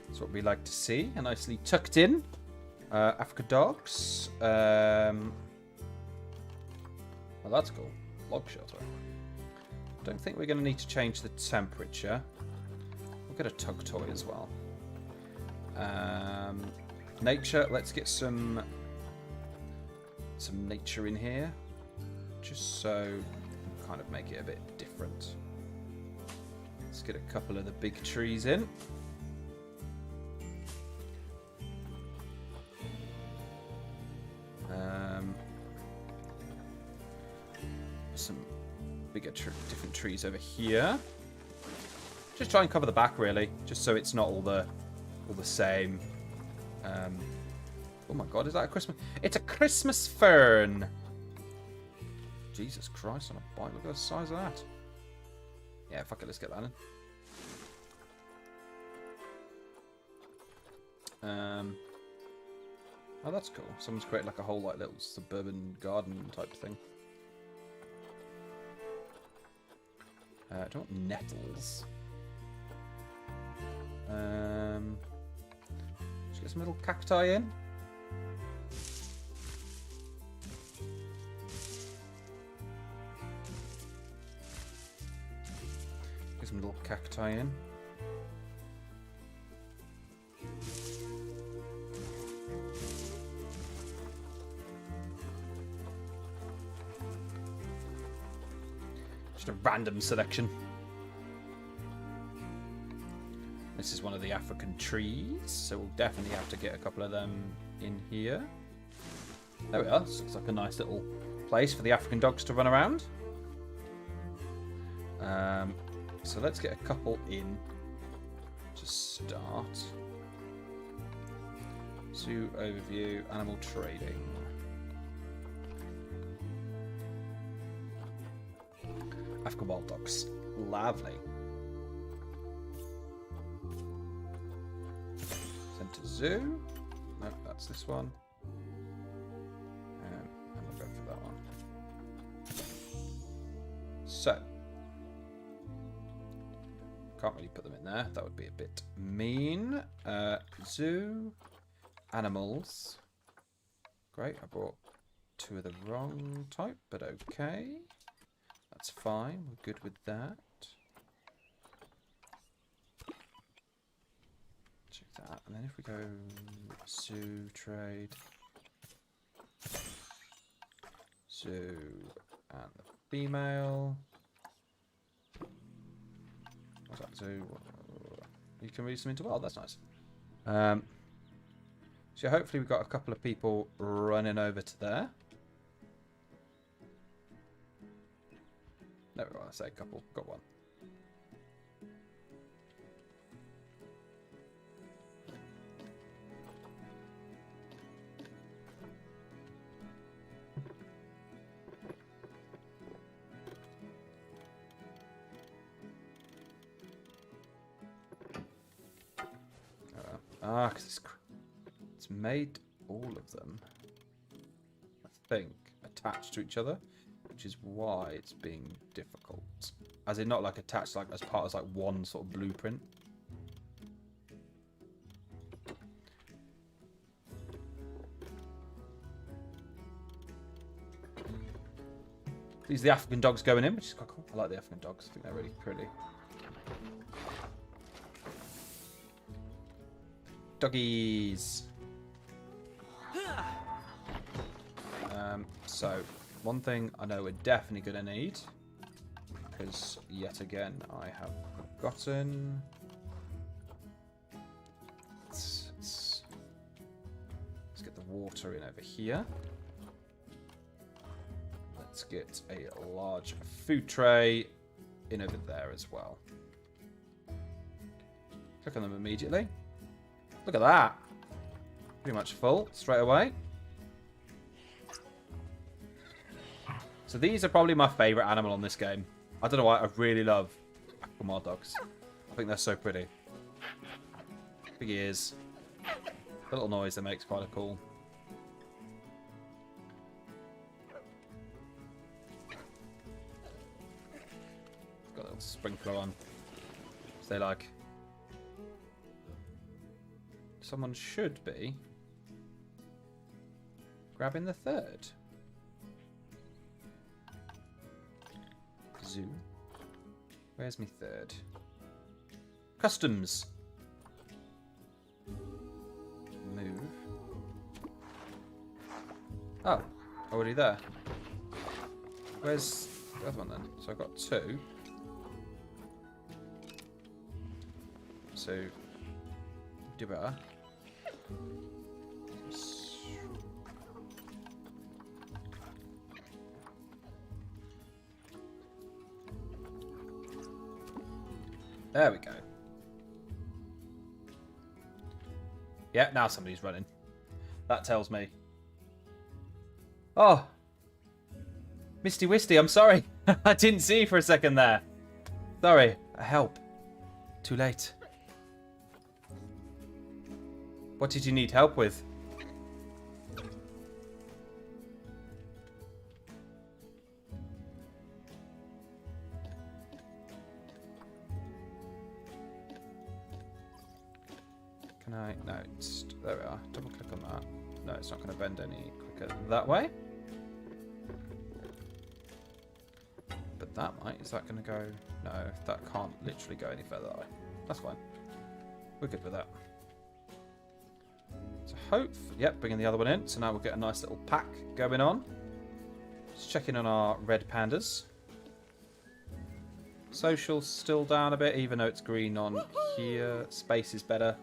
That's what we like to see, a nicely tucked in Africa dogs. Well, that's cool. Log shelter. I don't think we're going to need to change the temperature. We'll get a tug toy as well. Nature. Let's get some nature in here. Just so kind of make it a bit different. Let's get a couple of the big trees in. Some bigger different trees over here. Just try and cover the back really, just so it's not all the same. Oh my god, is that a Christmas? It's a Christmas fern. Jesus Christ on a bike. Look at the size of that. Yeah, fuck it. Let's get that in. Oh, that's cool. Someone's created like a whole like little suburban garden type thing. I don't want nettles. Let's get Get some little cacti in. Get some little cacti in. Just a random selection. This is one of the African trees, so we'll definitely have to get a couple of them in here. There we are. This looks like a nice little place for the African dogs to run around. So let's get a couple in to start. Zoo overview, animal trading. African wild dogs. Lovely. Centre zoo. Nope, that's this one. And we'll go for that one. So. Can't really put them in there. That would be a bit mean. Zoo. Animals. Great, I brought 2 of the wrong type, but okay. That's fine. We're good with that. Check that. And then if we go zoo trade. Zoo and the female. What's that? Zoo. You can release them into wild. That's nice. So hopefully we've got a couple of people running over to there. No, I say a couple. Got one. Because it's made all of them, I think, attached to each other, which is why it's being difficult. As in, not like attached, like as part of like one sort of blueprint. These are the African dogs going in, which is quite cool. I like the African dogs. I think they're really pretty. Doggies. So, one thing I know we're definitely going to need, because yet again I have forgotten. Let's get the water in over here. Let's get a large food tray in over there as well. Click on them immediately. Look at that. Pretty much full straight away. So these are probably my favourite animal on this game. I don't know why, I really love African wild dogs. I think they're so pretty. Big ears. The little noise they make's quite cool. Got a little sprinkler on. So they like... Someone should be grabbing the third. Zoo. Where's me third? Customs. Move. Oh, already there. Where's the other one then? So I've got 2. So, do better. There we go. Yeah, now somebody's running. That tells me. Oh! Misty Wisty, I'm sorry. I didn't see you for a second there. Sorry. Help. Too late. What did you need help with? Can I? No, there we are. Double click on that. No, it's not going to bend any quicker that way. But that might. Is that going to go? No, that can't literally go any further that way. That's fine. We're good with that. So yep, bringing the other one in. So now we'll get a nice little pack going on. Just checking on our red pandas. Social's still down a bit, even though it's green on here. Space is better.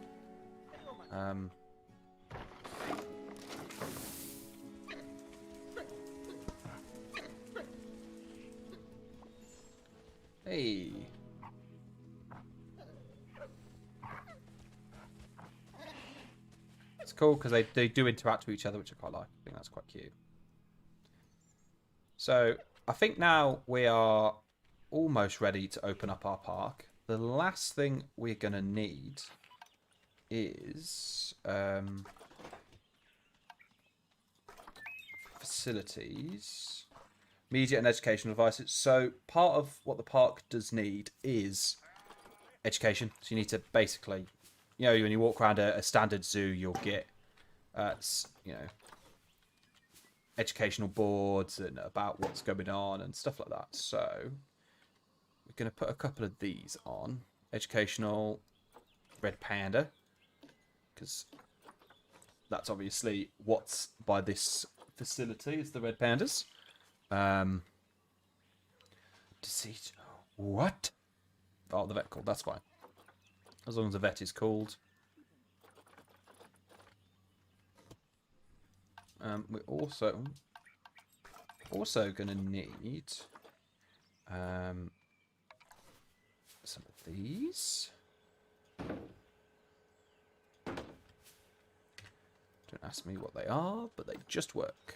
Hey. It's cool because they do interact with each other, which I quite like. I think that's quite cute. So I think now we are almost ready to open up our park. The last thing we're going to need is facilities, media and educational devices. So part of what the park does need is education. So you need to basically, you know, when you walk around a standard zoo, you'll get, you know, educational boards and about what's going on and stuff like that. So we're going to put a couple of these on. Educational red panda, because that's obviously what's by this facility is the red pandas. Deceit. What? Oh, the vet called. That's fine. As long as the vet is called. We're also going to need some of these. Don't ask me what they are, but they just work.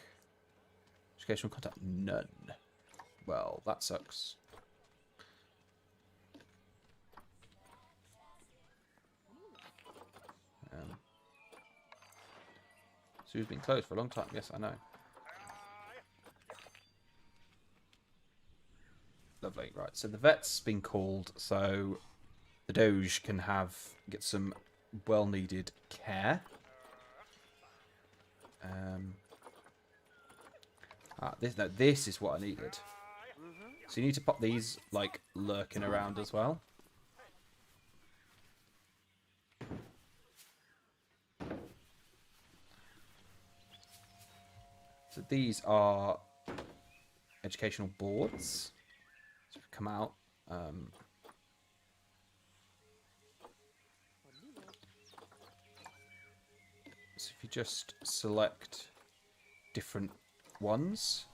Educational contact, none. Well, that sucks. Zoo's been closed for a long time. Yes, I know. Lovely. Right, so the vet's been called, so the Doge can get some well-needed care. This is what I needed. So you need to pop these like lurking around as well. So these are educational boards. So if we come out, so if you just select different ones,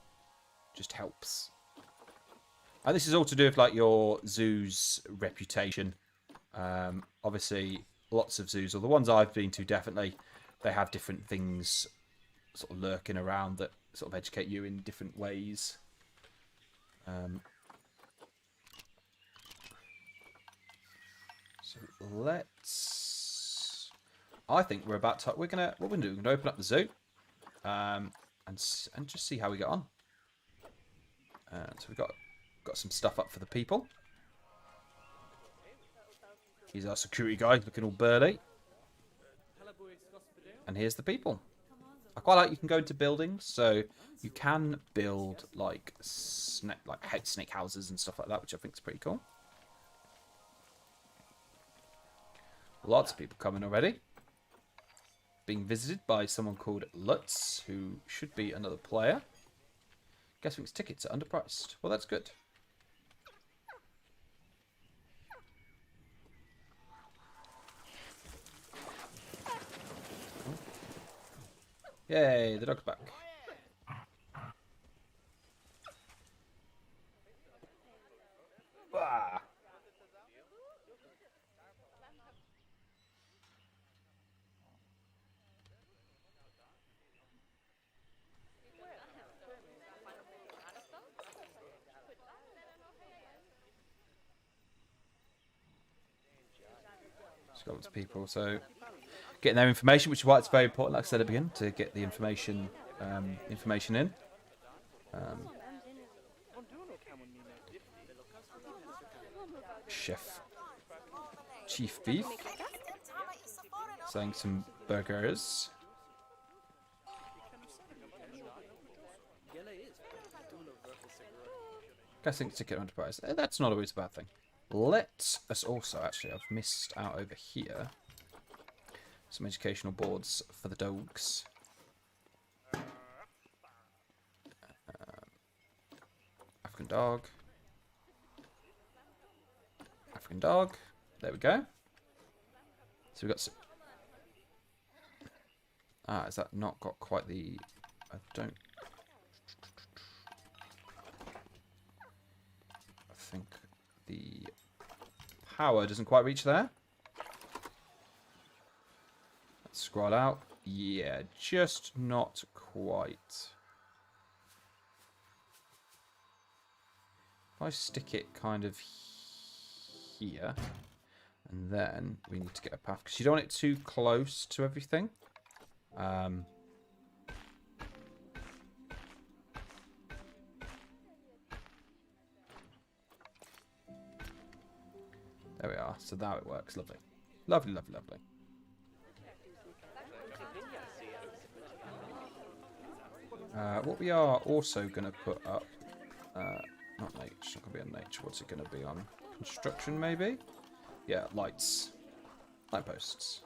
just helps. And this is all to do with like your zoo's reputation. Obviously, lots of zoos, or the ones I've been to, definitely, they have different things sort of lurking around that sort of educate you in different ways. So let's. I think we're about to. What we're gonna do? We're gonna open up the zoo, and just see how we get on. So we've got some stuff up for the people. He's our security guy, looking all burly. And here's the people. I quite like you can go into buildings, so you can build like snake houses and stuff like that, which I think is pretty cool. Lots of people coming already. Being visited by someone called Lutz, who should be another player. Guessing his tickets are underpriced. Well, that's good. Yay, the dog's back. Ah. Just got lots of people, so getting their information, which is why it's very important, like I said at the beginning, to get the information in. Chief Beef. Selling some burgers. Guessing ticket enterprise. That's not always a bad thing. Let us also, actually, I've missed out over here. Some educational boards for the dogs. African dog. African dog. There we go. So we've got some... Ah, has that not got quite the... I don't... I think the power doesn't quite reach there. Let's scroll out. Yeah, just not quite. If I stick it kind of here, and then we need to get a path, because you don't want it too close to everything. There we are. So now it works. Lovely. Lovely, lovely, lovely. What we are also going to put up... not nature. It's not going to be on nature. What's it going to be on? Construction, maybe? Yeah, lights. Light posts.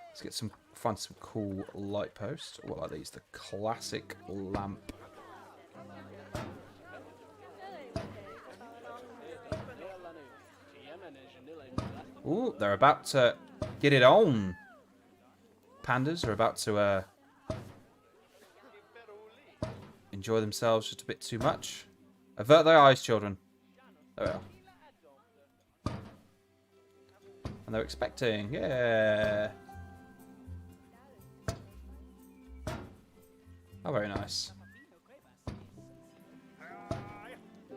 Let's get some... Find some cool light posts. What are these? The classic lamp. Ooh, they're about to get it on. Pandas are about to enjoy themselves just a bit too much. Avert their eyes, children. There we are. And they're expecting. Yeah. Oh, very nice.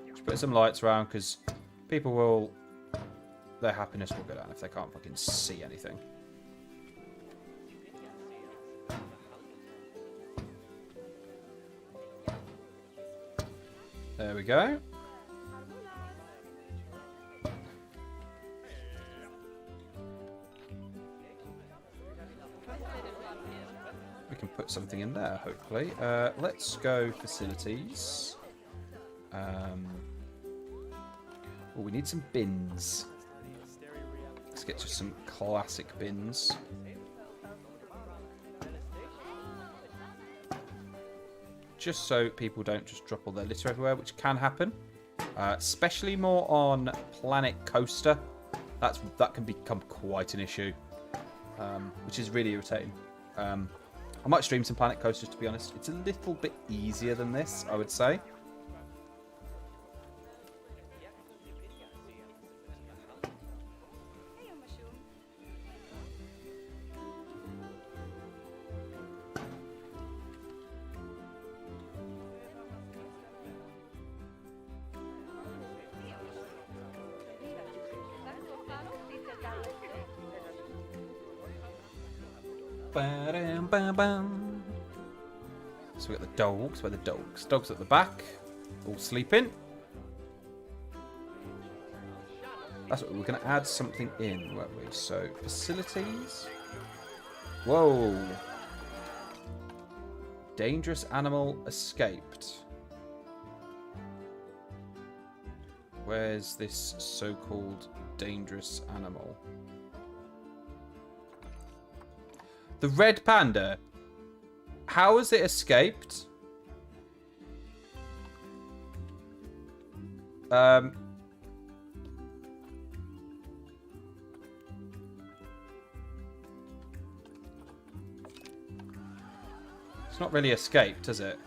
Just put some lights around because people will... Their happiness will go down if they can't fucking see anything. There we go. We can put something in there, hopefully. Let's go facilities. Oh, we need some bins. Let's get to some classic bins. Just so people don't just drop all their litter everywhere, which can happen. Especially more on Planet Coaster. That can become quite an issue. Which is really irritating. I might stream some Planet Coasters, to be honest. It's a little bit easier than this, I would say. So we got the dogs. Where are the dogs? Dogs at the back, all sleeping. That's what we're going to add something in, weren't we? So facilities. Whoa! Dangerous animal escaped. Where's this so-called dangerous animal? The red panda. How has it escaped? It's not really escaped, is it?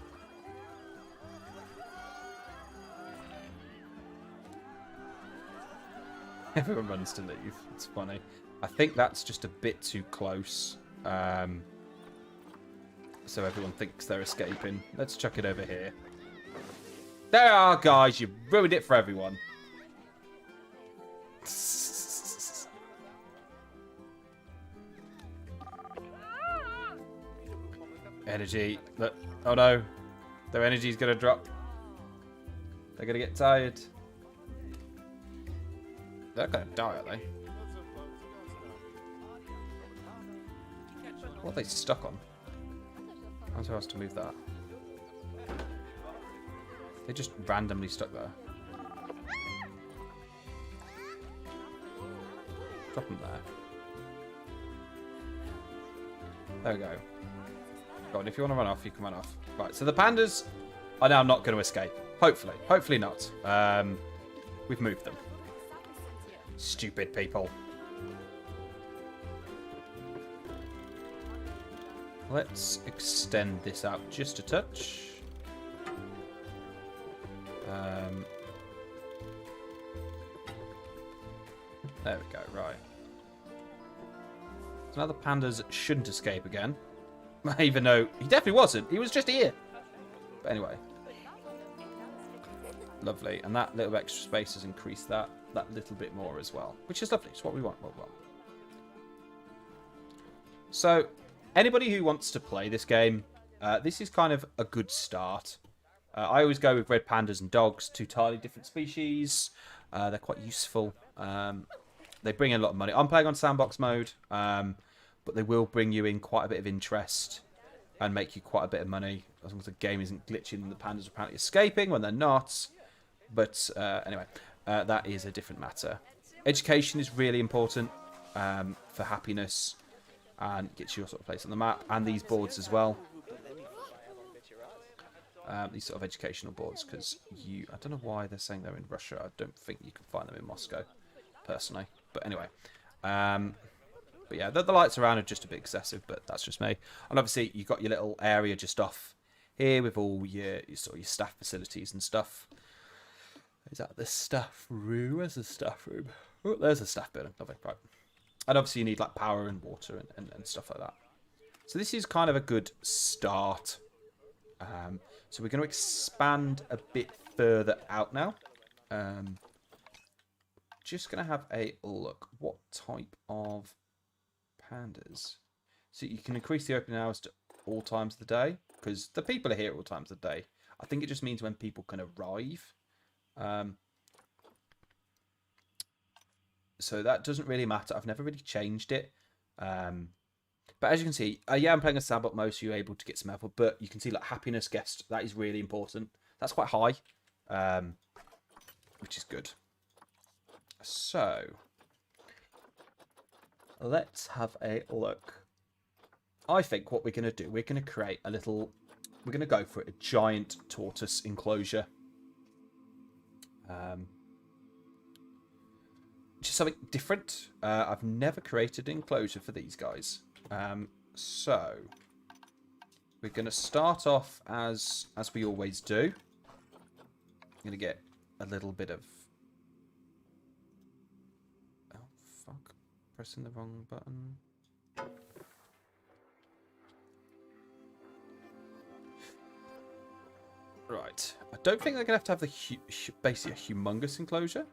Everyone runs to leave. It's funny. I think that's just a bit too close. So everyone thinks they're escaping. Let's chuck it over here. There are, guys. You ruined it for everyone. Energy. Look. Oh no. Their energy's going to drop. They're going to get tired. They're going to die, are they? What are they stuck on? How am I supposed to move that? They just randomly stuck there. Drop them there. There we go. Go on, if you want to run off, you can run off. Right, so the pandas are now not going to escape. Hopefully. Hopefully not. We've moved them. Stupid people. Let's extend this out just a touch. There we go, right. So now the pandas shouldn't escape again. Even though he definitely wasn't. He was just here. But anyway. Lovely. And that little extra space has increased that little bit more as well. Which is lovely. It's what we want. Well. So, anybody who wants to play this game, this is kind of a good start. I always go with red pandas and dogs, two entirely different species. They're quite useful. They bring in a lot of money. I'm playing on sandbox mode, but they will bring you in quite a bit of interest and make you quite a bit of money, as long as the game isn't glitching and the pandas are apparently escaping when they're not. But anyway, that is a different matter. Education is really important for happiness and gets you your sort of place on the map, and these boards as well. These sort of educational boards, because I don't know why they're saying they're in Russia. I don't think you can find them in Moscow, personally. But anyway, but yeah, the lights around are just a bit excessive, but that's just me. And obviously, you've got your little area just off here with all your sort of your staff facilities and stuff. Is that the staff room? Where's the staff room? Oh, there's the staff building. Lovely, right. And obviously, you need like power and water and stuff like that. So this is kind of a good start. So we're going to expand a bit further out now. Just going to have a look. What type of pandas? So you can increase the opening hours to all times of the day, because the people are here at all times of the day. I think it just means when people can arrive. So that doesn't really matter. I've never really changed it. But as you can see, yeah, I'm playing a sandbox mode, so you're able to get some effort. But you can see, like, happiness guest, that is really important. That's quite high, which is good. So, let's have a look. I think what we're going to do, we're going to create a little... We're going to go for it, a giant tortoise enclosure. Just something different. I've never created an enclosure for these guys. So we're going to start off as we always do. I'm going to get a little bit of... Oh, fuck. Pressing the wrong button. Right. I don't think they're going to have the basically a humongous enclosure.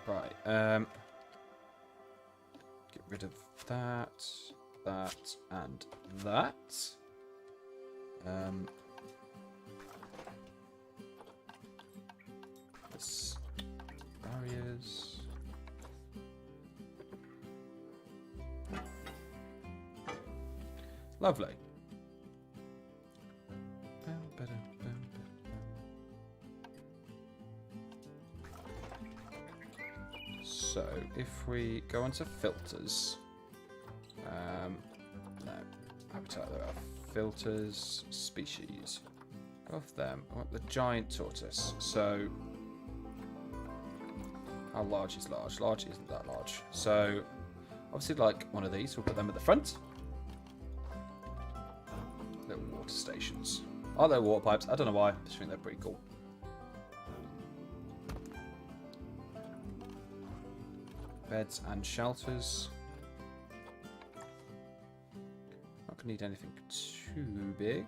Right, get rid of that, and that. This barriers. Lovely. So, if we go into filters, no, habitat, there are filters, species, go off them. I want the giant tortoise. So, how large is large? Large isn't that large. So, obviously, like one of these, we'll put them at the front. Little water stations. Are there water pipes? I don't know why. I just think they're pretty cool. Beds and shelters. Not gonna need anything too big.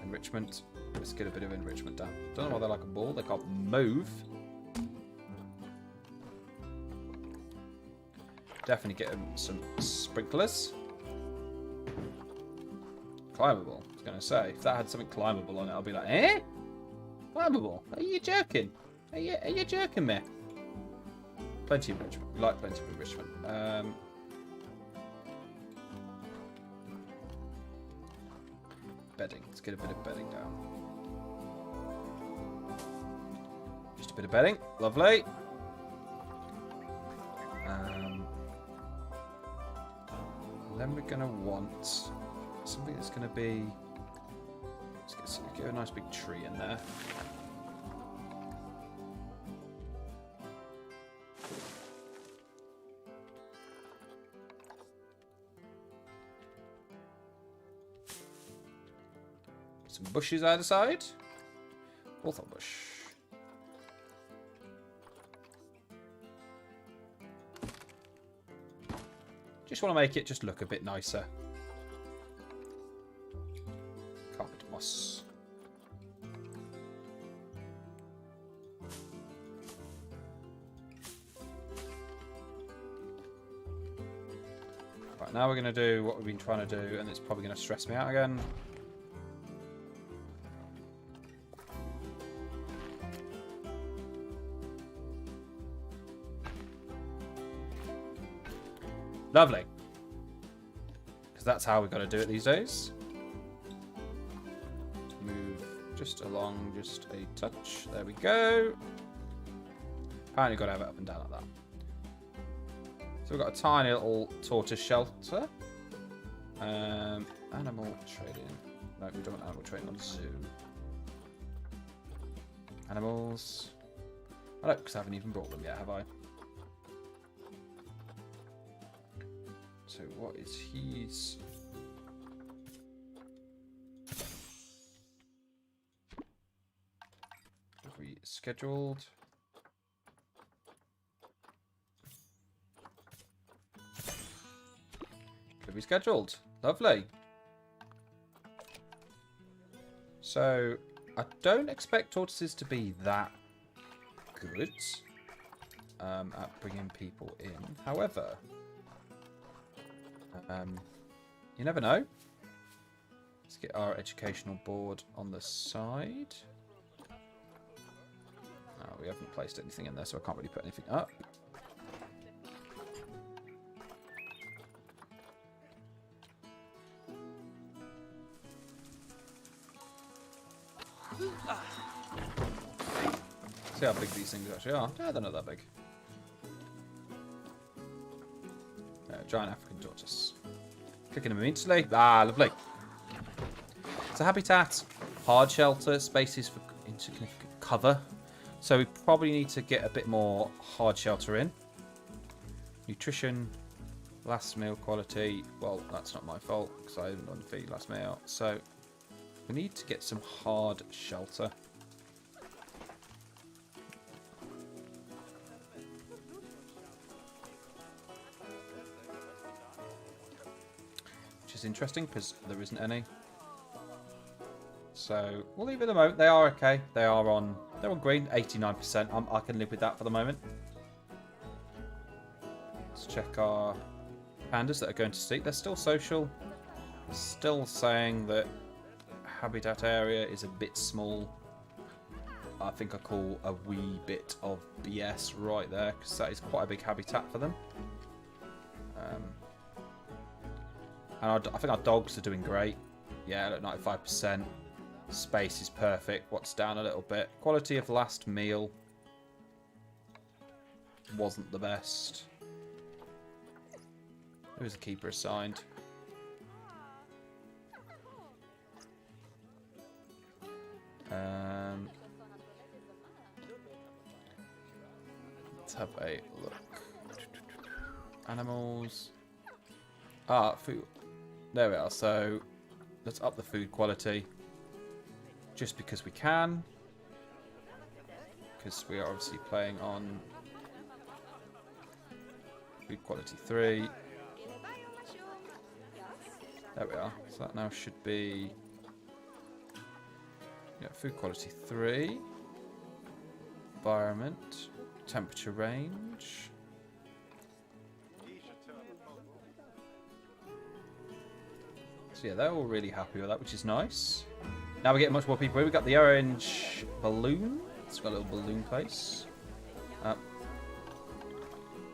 Enrichment. let's get a bit of enrichment down. Don't know why they're like a ball. They can't move. Definitely get them some sprinklers. Climbable. I was going to say, if that had something climbable on it, I'll be like, eh? Climbable? Are you joking? Are you joking me? Plenty of enrichment. We like plenty of enrichment. Bedding. Let's get a bit of bedding down. Just a bit of bedding. Lovely. Then we're going to want something that's going to be... Let's get a nice big tree in there. Some bushes either side. Hawthorn bush. Just want to make it just look a bit nicer. Carpet moss. Right, now we're going to do what we've been trying to do, and it's probably going to stress me out again. Lovely. Because that's how we've got to do it these days. Move just along, just a touch. There we go. Apparently got to have it up and down like that. So we've got a tiny little tortoise shelter. Animal trading. No, we don't want animal trading on zoo. Animals. I don't, because I haven't even brought them yet, have I? So what is his... Have we scheduled? Could be scheduled. Lovely. So I don't expect tortoises to be that good at bringing people in. However, you never know. Let's get our educational board on the side. Oh, we haven't placed anything in there, so I can't really put anything up. See how big these things actually are. Yeah, they're not that big. Giant African tortoise. Clicking them immediately. Ah, lovely. It's a habitat, hard shelter, spaces for insignificant cover. So we probably need to get a bit more hard shelter in. Nutrition, last meal quality. Well, that's not my fault because I didn't want to feed last meal. So we need to get some hard shelter. Is interesting because there isn't any, so we'll leave it at the moment. They are okay. They're on green, 89%. I can live with that for the moment. Let's check our pandas that are going to sleep. They're still social. Still saying that habitat area is a bit small. I think I call a wee bit of BS right there because that is quite a big habitat for them. And I think our dogs are doing great. Yeah, at 95%. Space is perfect. What's down a little bit? Quality of last meal wasn't the best. There was a keeper assigned. Let's have a look. Animals. Ah, food. There we are. So let's up the food quality. Just because we can. Because we are obviously playing on food quality 3. There we are. So that now should be Yeah, food quality 3. Environment. Temperature range. So yeah, they're all really happy with that, which is nice. Now we're getting much more people. We've got the orange balloon. It's got a little balloon place.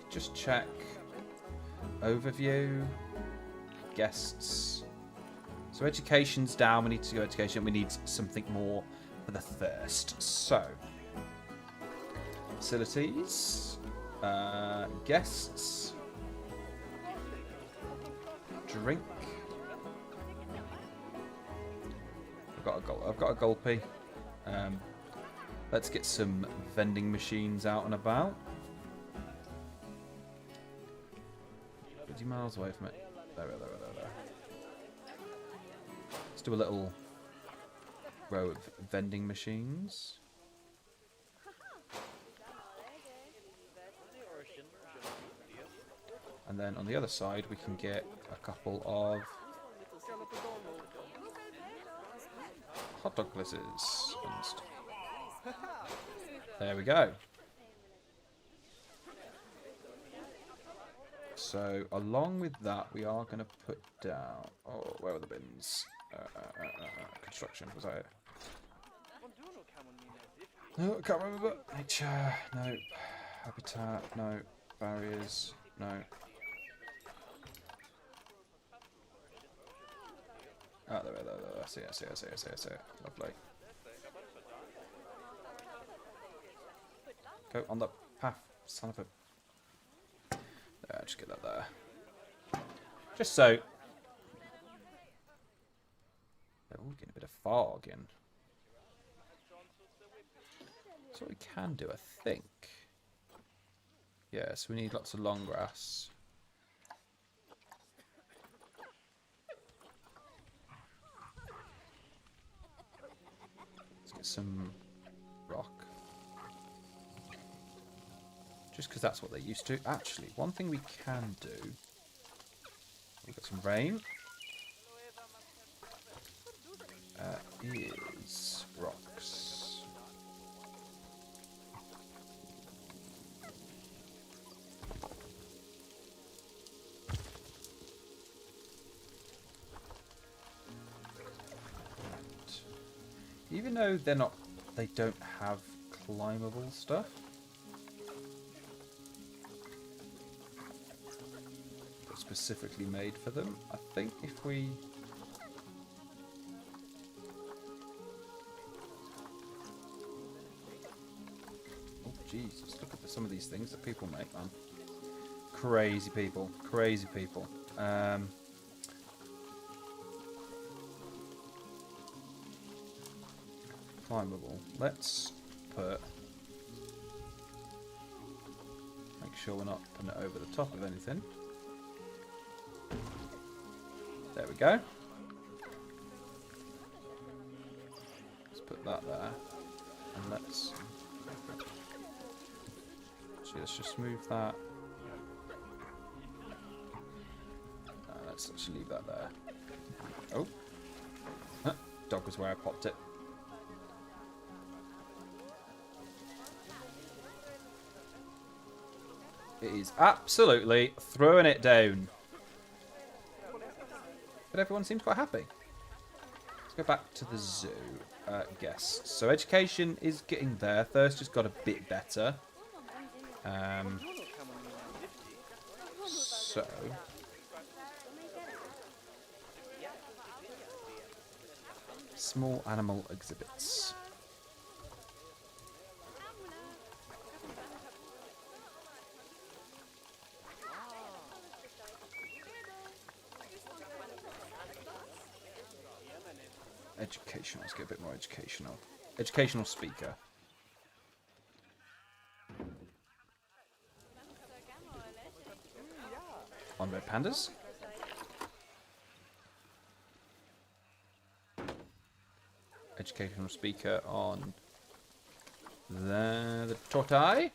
Just check. Overview. Guests. So education's down. We need to go education. We need something more for the thirst. So facilities. Guests. Drink. I've got a gulpy. Let's get some vending machines out and about. 50 miles away from it. There. Let's do a little row of vending machines. And then on the other side we can get a couple of hot dog blizzards and stuff. There we go. So along with that, we are going to put down. Oh, where were the bins? Construction, was that it? No, I can't remember. Nature, no. Habitat, no. Barriers, no. Oh, there. I see it. Lovely. Go on the path, son of a... There, just get that there. Just so... Oh, we're getting a bit of fog in. That's what we can do, I think. Yeah, so we need lots of long grass. Let's get some rock. Just because that's what they used to. Actually, one thing we can do... We've got some rain. Is rocks. Even though they don't have climbable stuff. Specifically made for them. I think if we... Oh Jesus, look at some of these things that people make, man. Crazy people. Climbable. Let's put... Make sure we're not putting it over the top of anything. There we go. Let's put that there. And let's just move that. Let's actually leave that there. Oh. Dog was where I popped it. It is absolutely throwing it down. But everyone seems quite happy. Let's go back to the zoo. Guests. So education is getting there. Thirst just got a bit better. So... Small animal exhibits. Educational. Let's get a bit more educational. Educational speaker. On red pandas. Educational speaker on the tortoise.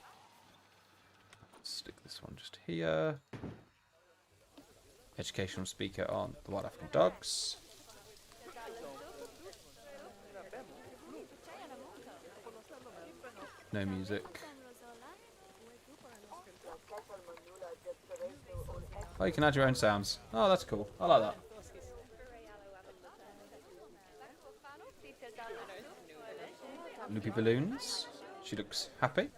Stick this one just here. Educational speaker on the wild African dogs. No music. Oh, you can add your own sounds. Oh, that's cool. I like that. Loopy balloons. She looks happy.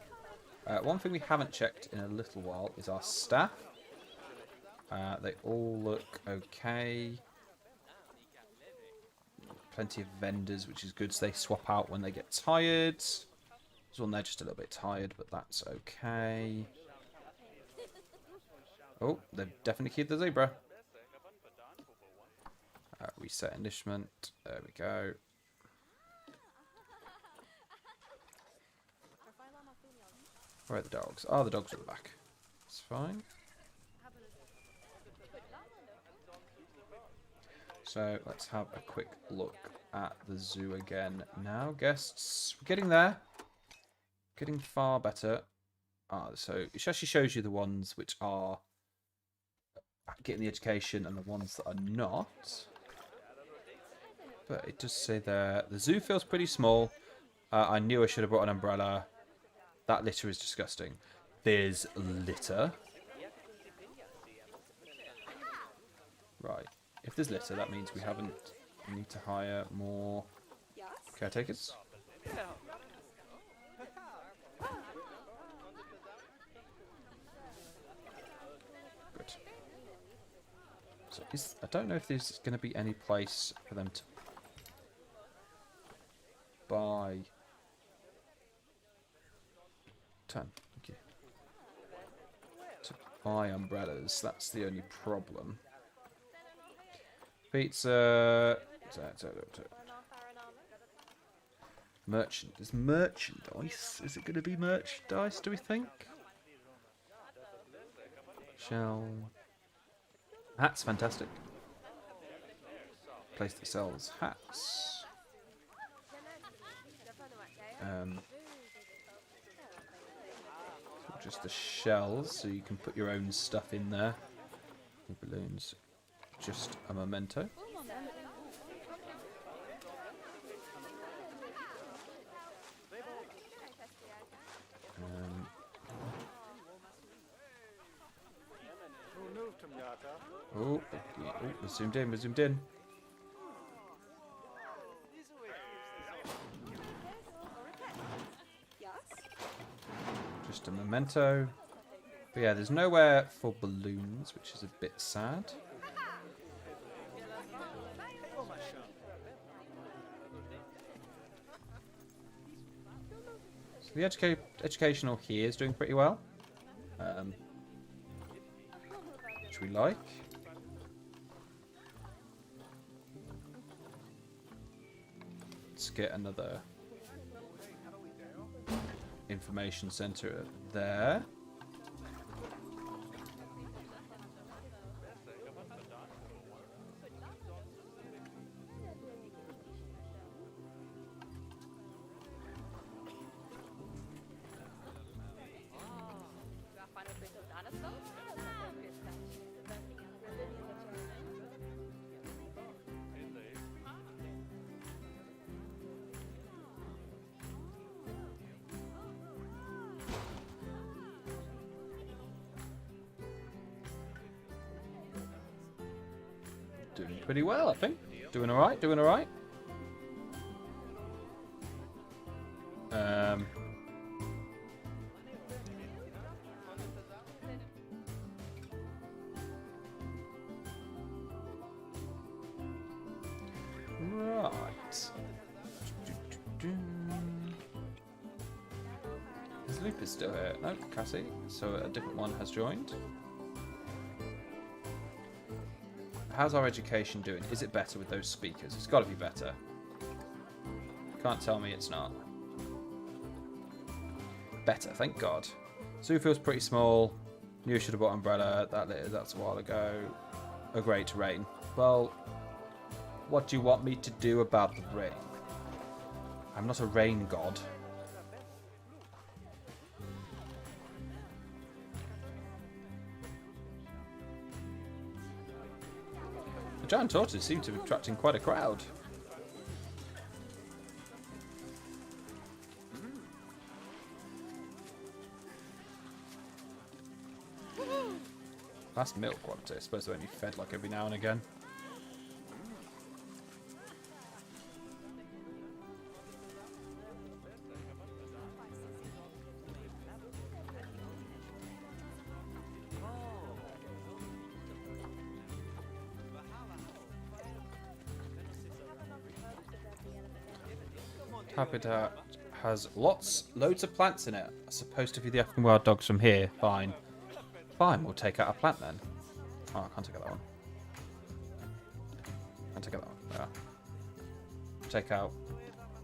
One thing we haven't checked in a little while is our staff. They all look okay. Plenty of vendors, which is good, so they swap out when they get tired. This one, they're just a little bit tired, but that's okay. Oh, they've definitely keyed the zebra. Reset enlishment. There we go. Where are the dogs? Oh, the dogs are at the back. It's fine. So let's have a quick look at the zoo again now. Guests, we're getting there. Getting far better. So it actually shows you the ones which are getting the education and the ones that are not. But it does say there, the zoo feels pretty small. I knew I should have brought an umbrella. That litter is disgusting. There's litter. Right. If there's litter, that means we need to hire more caretakers. Good. So I don't know if there's going to be any place for them to buy. Thank you. To buy umbrellas. That's the only problem. Pizza. Merchant. Is merchandise? Is it going to be merchandise, do we think? Hats, fantastic. Place that sells hats. Just the shells, so you can put your own stuff in there. The balloons. Just a memento. Oh, we zoomed in, we zoomed in. Just a memento. But yeah, there's nowhere for balloons, which is a bit sad. So the educational here is doing pretty well. Which we like. Let's get another information center there. Doing pretty well, I think. Doing alright, doing alright. Right. Is Lupus still here? No, Cassie. So a different one has joined. How's our education doing? Is it better with those speakers? It's got to be better. Can't tell me it's not. Better, thank God. Zoo feels pretty small. Knew I should have bought umbrella. That's a while ago. A great rain. Well, what do you want me to do about the rain? I'm not a rain god. The giant tortoise seem to be attracting quite a crowd. That's milk quantity. I suppose they only fed like every now and again. Habitat has loads of plants in it. I'm supposed to feed the African wild dogs from here. Fine. Fine, we'll take out a plant then. Oh, I can't take out that one. Can't take out that one. Yeah. Take out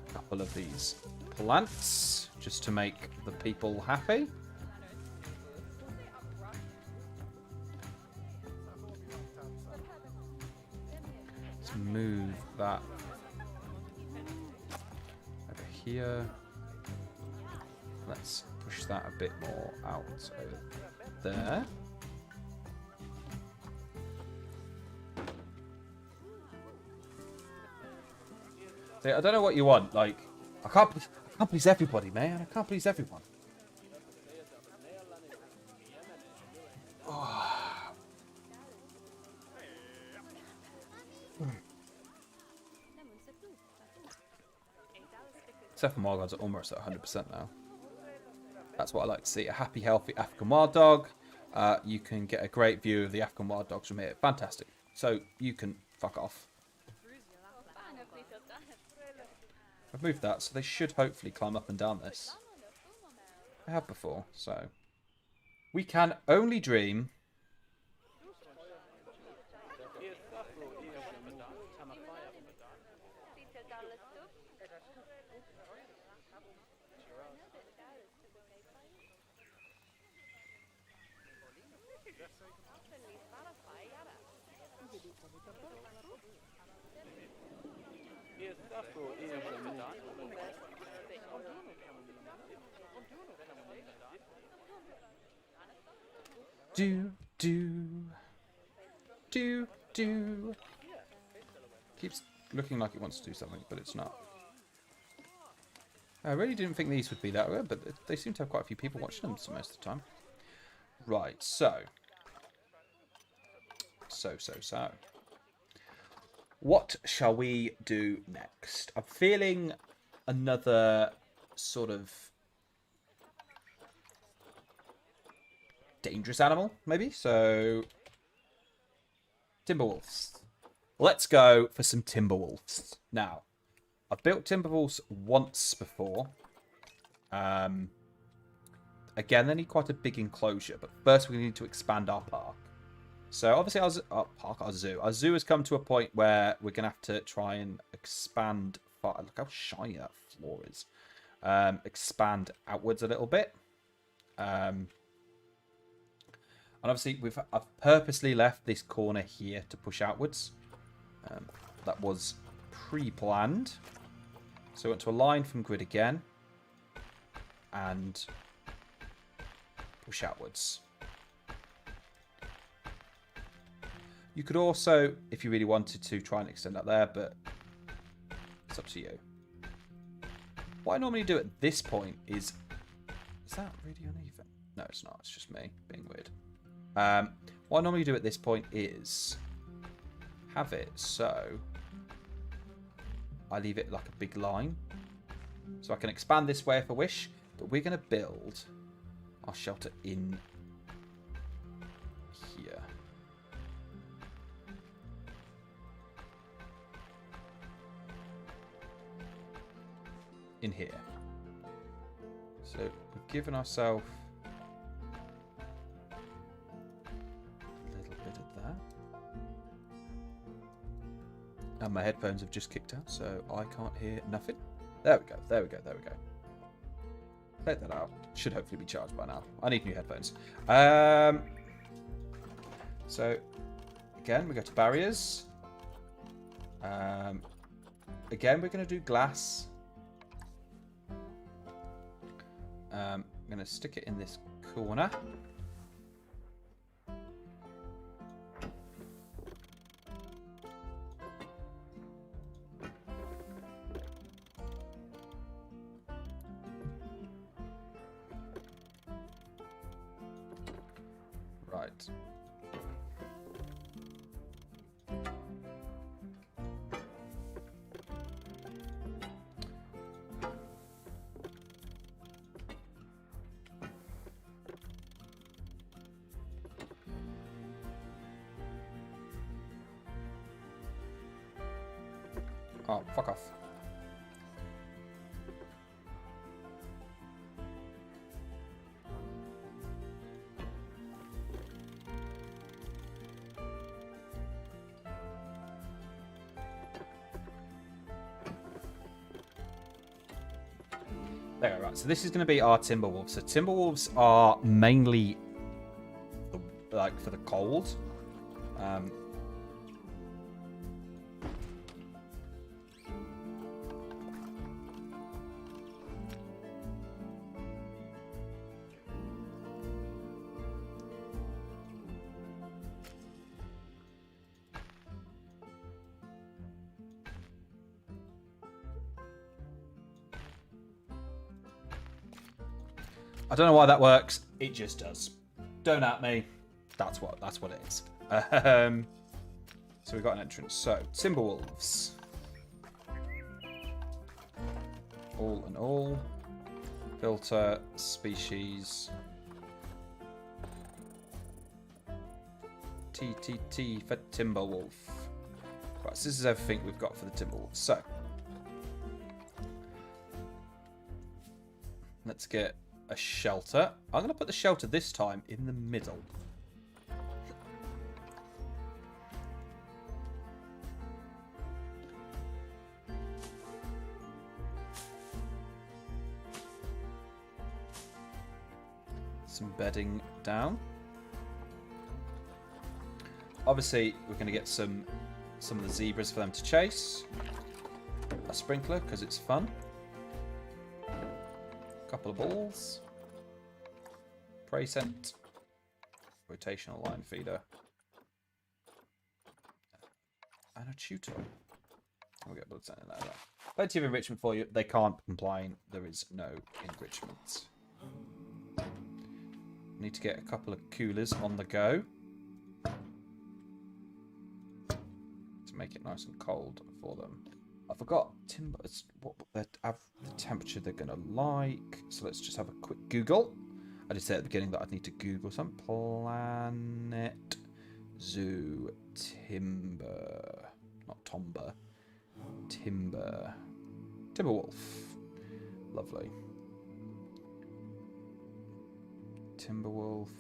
a couple of these plants just to make the people happy. Let's move that over here. Let's push that a bit more out over there. See, I don't know what you want. Like, I can't please everybody, man. I can't please everyone. Oh. Except for Margard's are almost at 100% now. That's what I like to see. A happy, healthy African wild dog. You can get a great view of the African wild dogs from here. Fantastic. So you can fuck off. I've moved that, so they should hopefully climb up and down this. I have before, so... We can only dream. Do. Keeps looking like it wants to do something, but it's not. I really didn't think these would be that good, but they seem to have quite a few people watching them most of the time. Right, so. What shall we do next? I'm feeling another sort of dangerous animal, maybe. So, Timberwolves. Let's go for some Timberwolves. Now, I've built Timberwolves once before. Again, they need quite a big enclosure, but first we need to expand our park. So obviously our zoo has come to a point where we're going to have to try and expand. Look how shiny that floor is. Expand outwards a little bit. And obviously I've purposely left this corner here to push outwards. That was pre-planned. So I went to a line from grid again. And push outwards. You could also, if you really wanted to, try and extend that there, but it's up to you. What I normally do at this point is that really uneven? No, it's not. It's just me being weird. What I normally do at this point is have it so I leave it like a big line. So I can expand this way if I wish, but we're going to build our shelter in here. In here. So we've given ourselves a little bit of that. And my headphones have just kicked out, so I can't hear nothing. There we go, there we go, there we go. Take that out. Should hopefully be charged by now. I need new headphones. So again, we go to barriers. Again, we're going to do glass. I'm going to stick it in this corner. Right. Oh, fuck off. There we go, right. So this is going to be our Timberwolves. So Timberwolves are mainly like for the cold. I don't know why that works. It just does. Don't at me. That's what it is. So we've got an entrance. So Timberwolves. All in all. Filter species. TTT for Timberwolf. Right, so this is everything we've got for the Timberwolves. So let's get a shelter. I'm going to put the shelter this time in the middle. Some bedding down. Obviously, we're going to get some of the zebras for them to chase. A sprinkler because it's fun. Couple of balls. Prey scent. Rotational line feeder. And a tutor. We'll get blood scent in there. Plenty of enrichment for you. They can't complain. There is no enrichment. Need to get a couple of coolers on the go. To make it nice and cold for them. I forgot what the temperature they're going to like. So let's just have a quick Google. I did say at the beginning that I'd need to Google some. Planet Zoo Timber. Not Tomber. Timber. Timberwolf. Lovely. Timberwolf.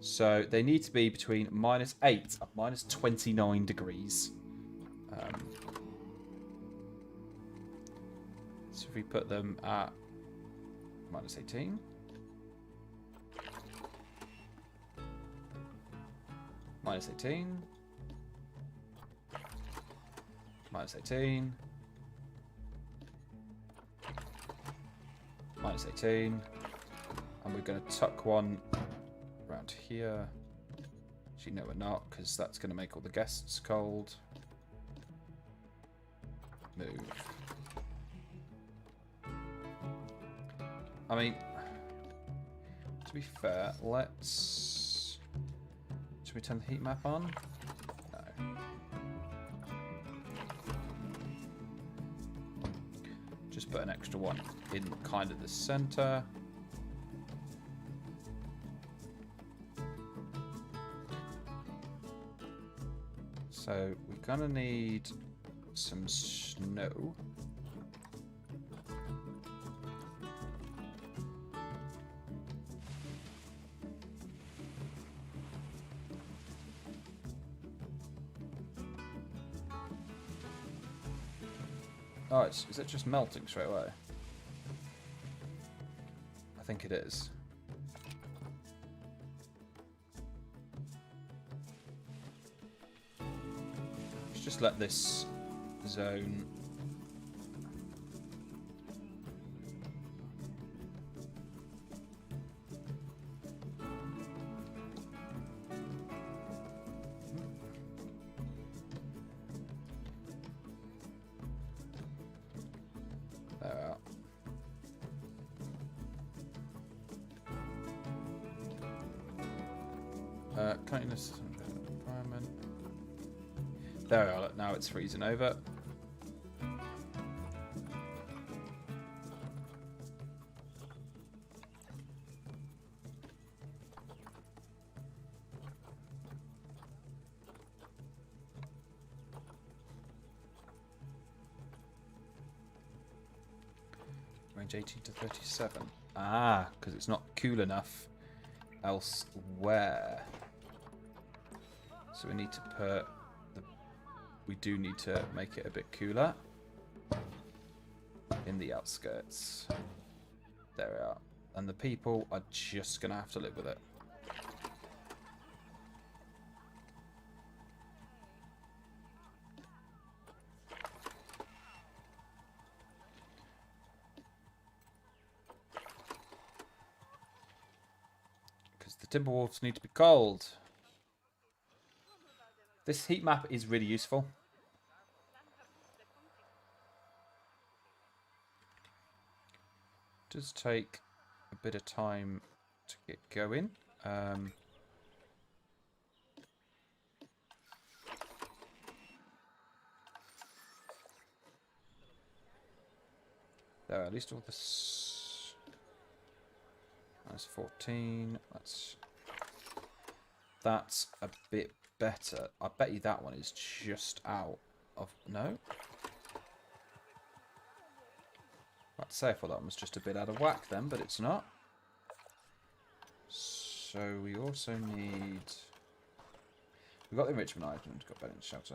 So they need to be between -8 and -29 degrees. So if we put them at -18. -18. -18. -18. And we're going to tuck one around here. Actually, no, we're not, because that's going to make all the guests cold. Move. I mean, to be fair, let's... Should we turn the heat map on? No. Just put an extra one in kind of the center. So we're gonna need some snow. Oh, is it just melting straight away? I think it is. Let's just let this zone... Kindness environment. There we are. Now it's freezing over. damage 18 to 37. Ah, because it's not cool enough elsewhere. So we need to put the... We do need to make it a bit cooler. In the outskirts. There we are. And the people are just going to have to live with it. Because the Timberwolves need to be cold. This heat map is really useful. Does take a bit of time to get going. There, at least all this. That's 14. That's a bit better. I bet you that one is just out of no. I'd say I thought that one was just a bit out of whack then, but it's not. So we also need... We've got the enrichment item, got better shelter.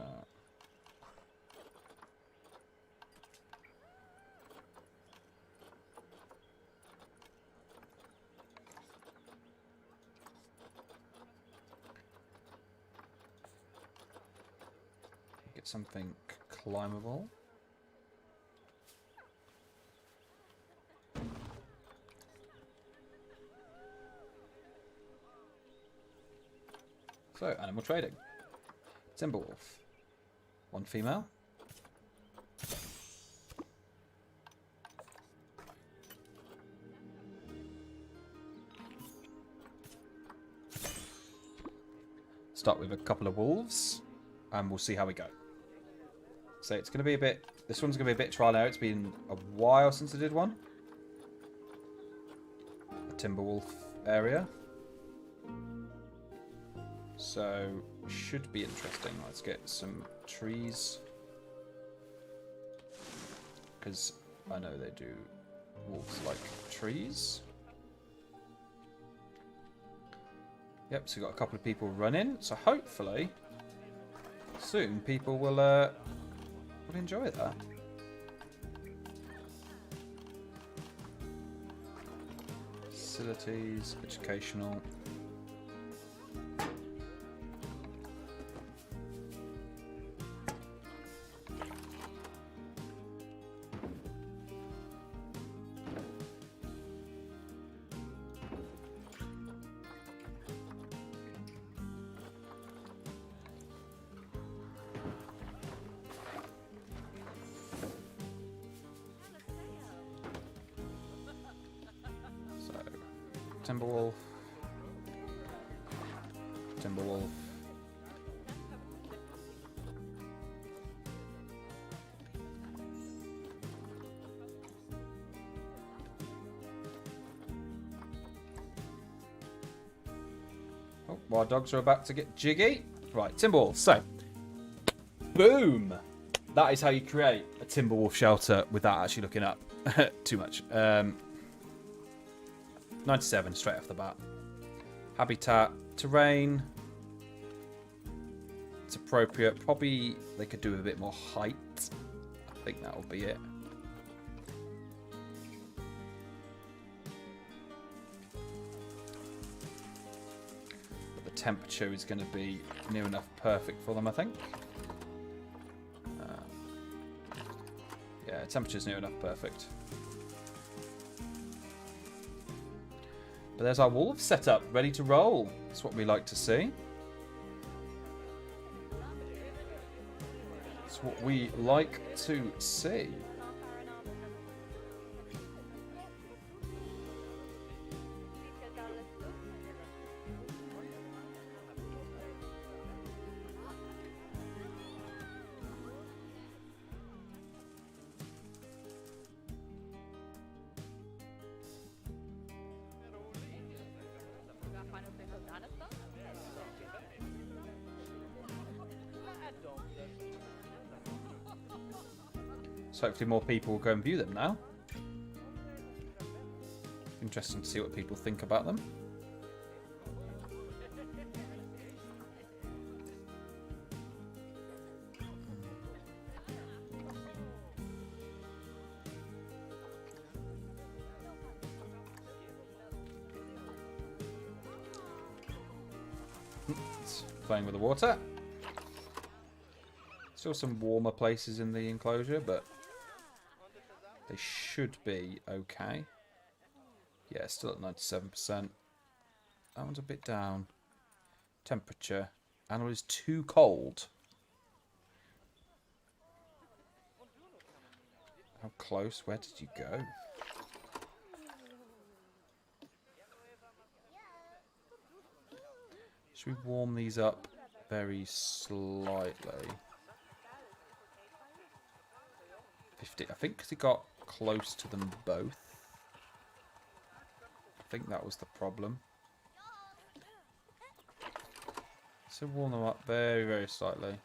Get something climbable. So, animal trading. Timberwolf. One female. Start with a couple of wolves, and we'll see how we go. So it's going to be a bit... This one's going to be a bit trial and error. It's been a while since I did one. A Timberwolf area. So, should be interesting. Let's get some trees. Because I know they do. Wolves like trees. Yep, so we've got a couple of people running. So hopefully, soon people will enjoy that. Facilities, educational. Timberwolf. Timberwolf. Oh, wild dogs are about to get jiggy. Right, Timberwolf. So, boom! That is how you create a Timberwolf shelter without actually looking up too much. 97 straight off the bat. Habitat, terrain. It's appropriate. Probably they could do a bit more height. I think that'll be it. But the temperature is going to be near enough perfect for them, I think. Yeah, temperature's near enough perfect. But there's our wolves set up, ready to roll. That's what we like to see. That's what we like to see. So hopefully more people will go and view them now. Interesting to see what people think about them. It's playing with the water. Still some warmer places in the enclosure, but they should be okay. Yeah, still at 97%. That one's a bit down. Temperature. Animal is too cold. How close? Where did you go? Should we warm these up very slightly? 50. I think because it got close to them both. I think that was the problem. So warm them up very, very slightly.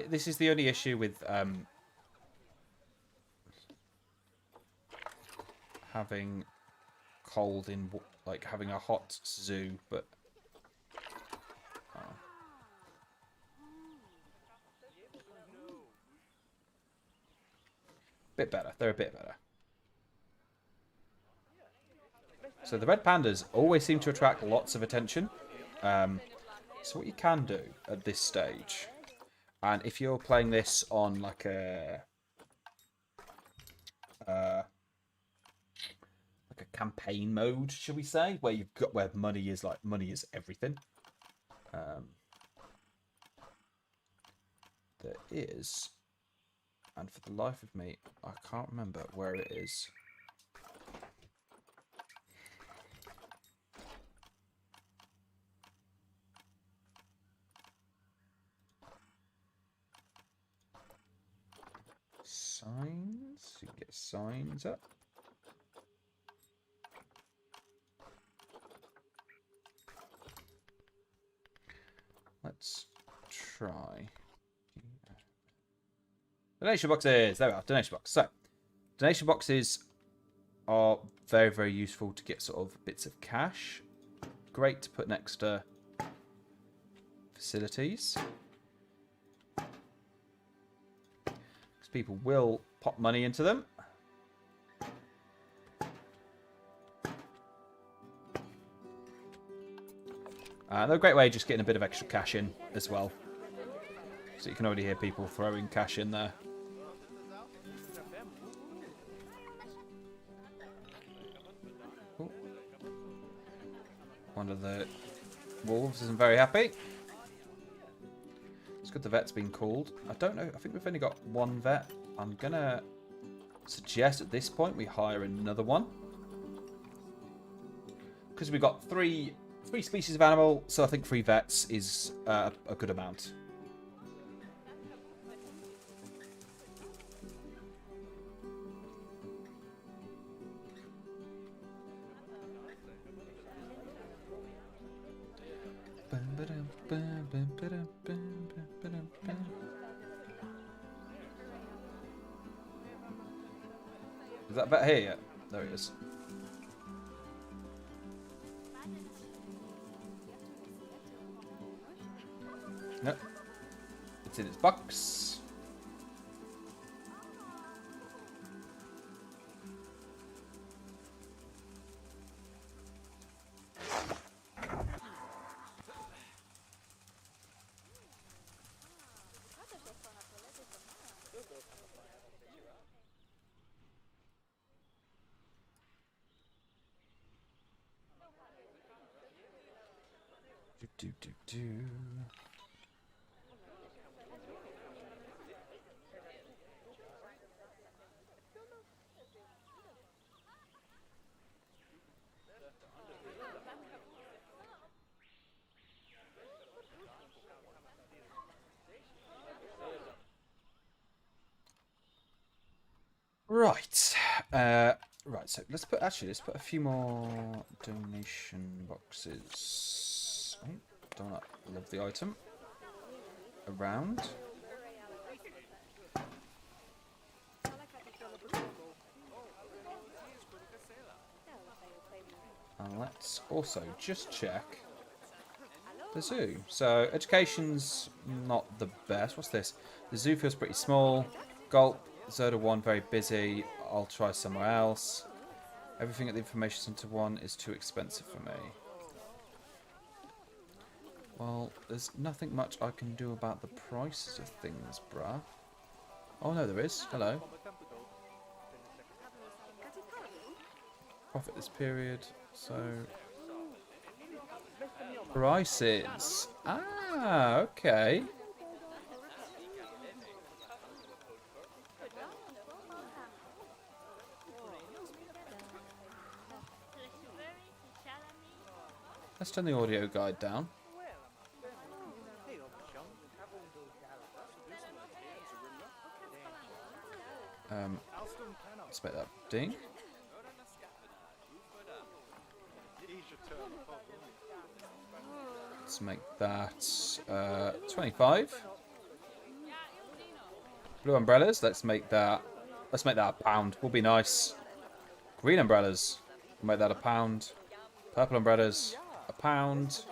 This is the only issue with having cold in, like having a hot zoo, but bit better. They're a bit better. So the red pandas always seem to attract lots of attention. So what you can do at this stage, and if you're playing this on like a campaign mode, shall we say, where you've got money is everything. There is, and for the life of me, I can't remember where it is. Signs. You can get signs up. Let's try. Donation boxes. There we are. Donation box. So, donation boxes are very, very useful to get sort of bits of cash. Great to put next to facilities. Because people will pop money into them. They're a great way of just getting a bit of extra cash in as well. So you can already hear people throwing cash in there. Ooh. One of the wolves isn't very happy. It's good the vet's been called. I don't know. I think we've only got one vet. I'm going to suggest at this point we hire another one. Because we've got three species of animal, so I think 3 vets is a good amount. Is that vet here yet? There he is. Nope. It's in its box. Do. Right. Right, so let's put a few more donation boxes. Oh, don't love the item. Around. And let's also just check the zoo. So education's not the best. What's this? The zoo feels pretty small. Gulp, Zoda 1 very busy. I'll try somewhere else. Everything at the information center 1 is too expensive for me. Well, there's nothing much I can do about the prices of things, bruh. Oh no, there is. Hello. Profit this period. So prices. Ah, okay. Let's turn the audio guide down. Let's make that ding. Let's make that 25. Blue umbrellas. Let's make that a pound. Will be nice. Green umbrellas. We'll make that a pound. Purple umbrellas, a pound.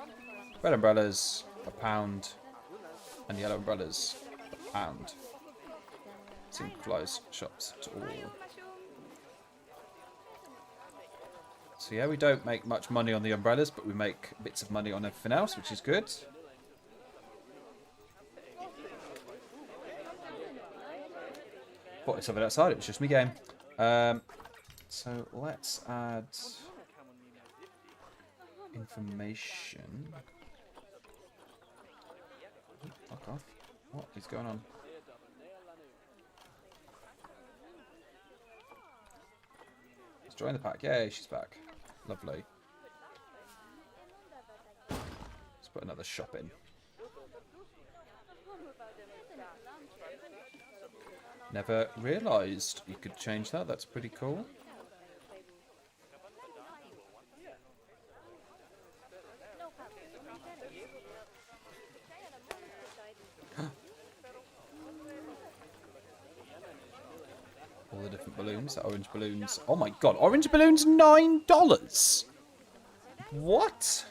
Red umbrellas, a pound. And yellow umbrellas, a pound. Synchronized shops to all. So yeah, we don't make much money on the umbrellas, but we make bits of money on everything else, which is good. Thought it's something outside, it was just me game. So let's add information. Fuck off. What is going on? Let's join the pack. Yay, she's back. Lovely. Let's put another shop in. Never realised you could change that. That's pretty cool. All the different balloons. The orange balloons. Oh my god, orange balloons $9. What?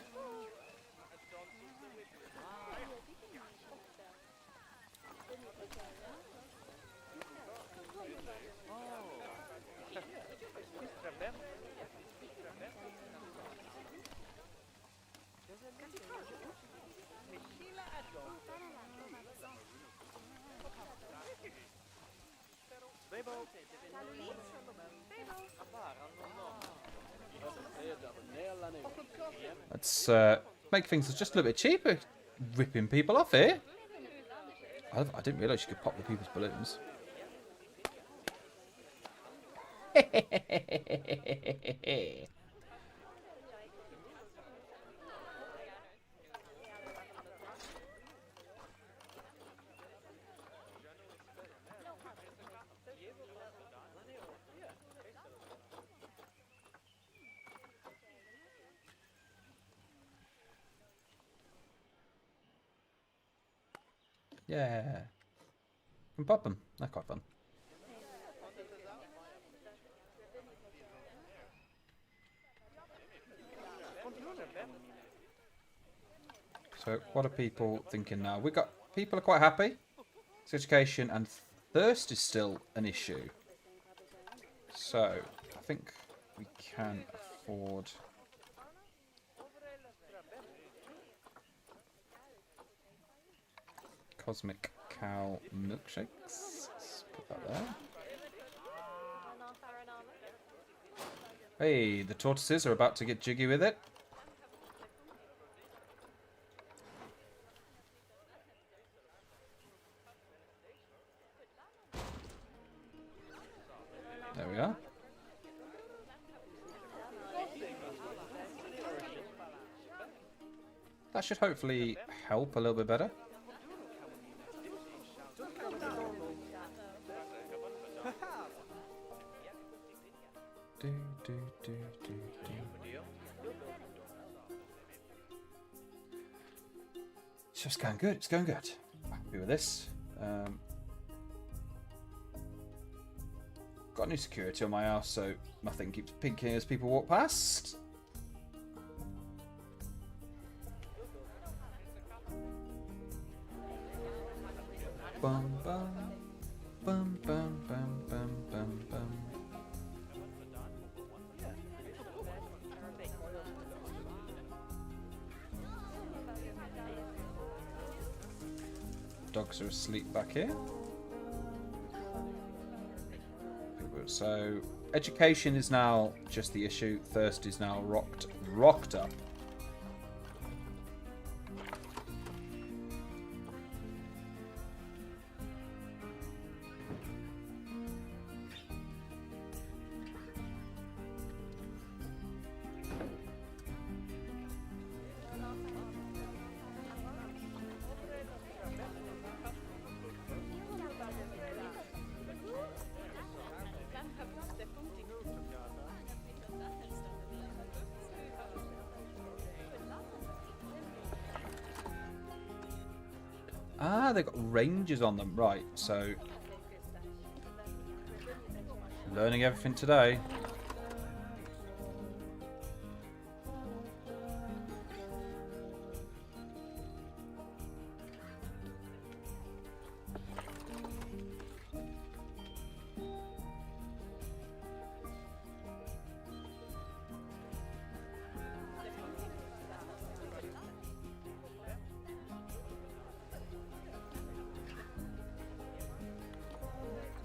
Let's make things just a little bit cheaper. Ripping people off here. I didn't realise you could pop the people's balloons. Yeah. Can pop them. They're quite fun. So what are people thinking now? We got people are quite happy. It's education and thirst is still an issue. So I think we can afford Cosmic Cow milkshakes. Let's put that there. Hey, the tortoises are about to get jiggy with it. There we are. That should hopefully help a little bit better. It's just going good. It's going good. Happy with this. Got new security on my house, so nothing keeps pinking as people walk past. Bum bum. Bum bum bum bum bum bum. Dogs are asleep back here. So education is now just the issue. Thirst is now rocked up. Ah, they've got ranges on them. Right, so... learning everything today.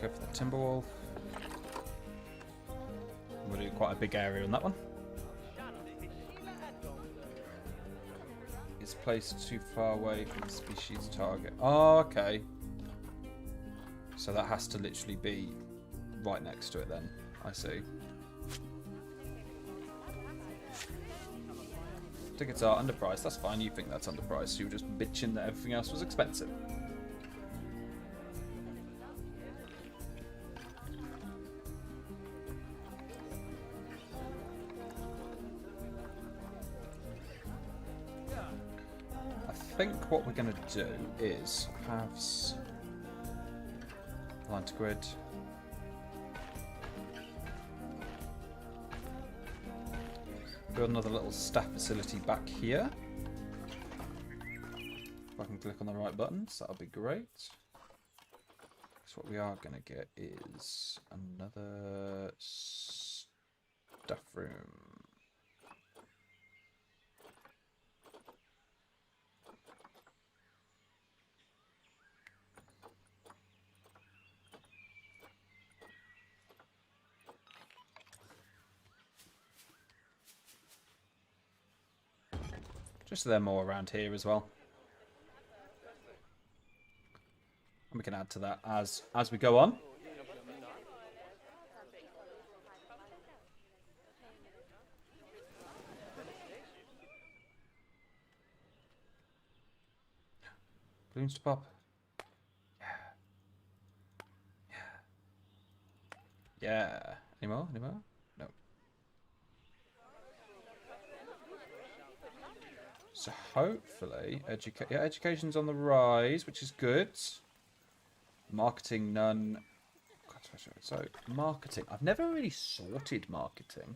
Go for the Timberwolf. We'll do quite a big area on that one. It's placed too far away from the species target. Oh, okay. So that has to literally be right next to it then. I see. Tickets are underpriced. That's fine. You think that's underpriced. You were just bitching that everything else was expensive. I think what we're going to do is halves line to grid. Build another little staff facility back here. If I can click on the right buttons, that'll be great. So what we are going to get is another staff room. Just so they're more around here as well. And we can add to that as we go on. Balloons to pop. Yeah. Yeah. Yeah. Any more? Any more? No. So hopefully, education's on the rise, which is good. Marketing, none. So marketing. I've never really sorted marketing.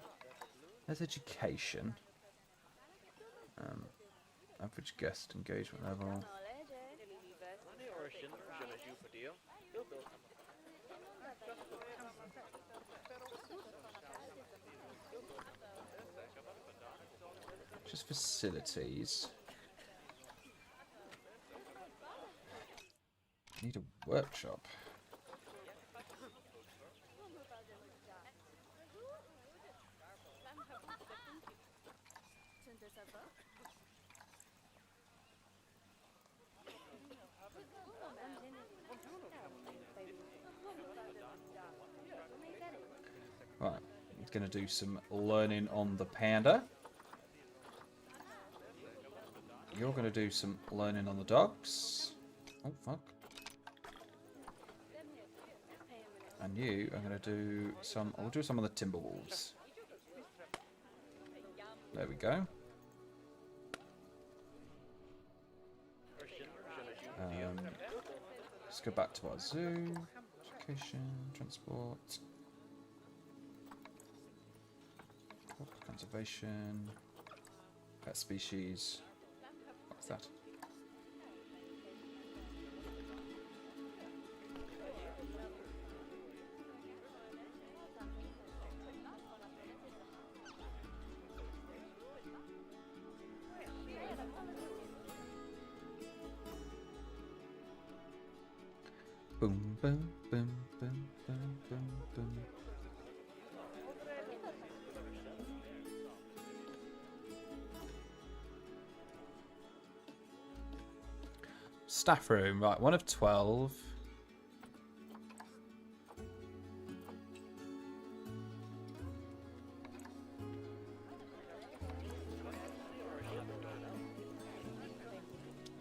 There's education. Average guest engagement level. Just facilities. Need a workshop. Right, I'm going to do some learning on the panda. You're going to do some learning on the dogs. Oh, fuck. And you are going to do some... I'll do some on the Timberwolves. There we go. Let's go back to our zoo. Education, transport. Conservation. Pet species. What's that? Boom, boom, boom, boom, boom, boom, boom. Staff room, right, 1 of 12.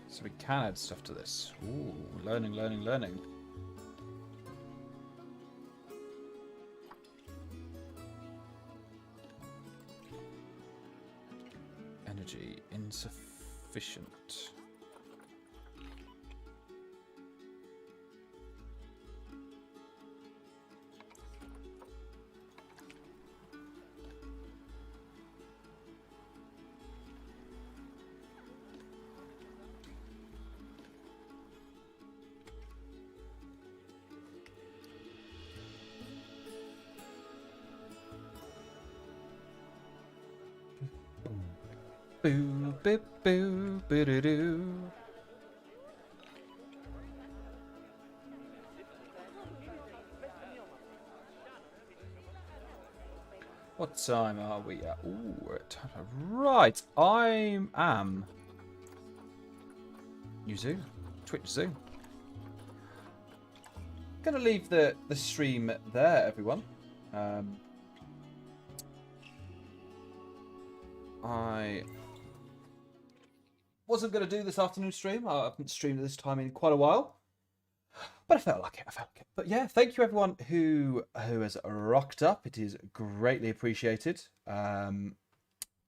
So we can add stuff to this. Ooh, learning, learning, learning. Energy insufficient. Boo, boo, boo, boo, doo, doo. What time are we at? Ooh, we're at time. Right, I am Yuzu, Twitch Zoo. Gonna leave the stream there, everyone. I wasn't going to do this afternoon stream. I haven't streamed at this time in quite a while. But I felt like it. But yeah, thank you everyone who has rocked up. It is greatly appreciated. I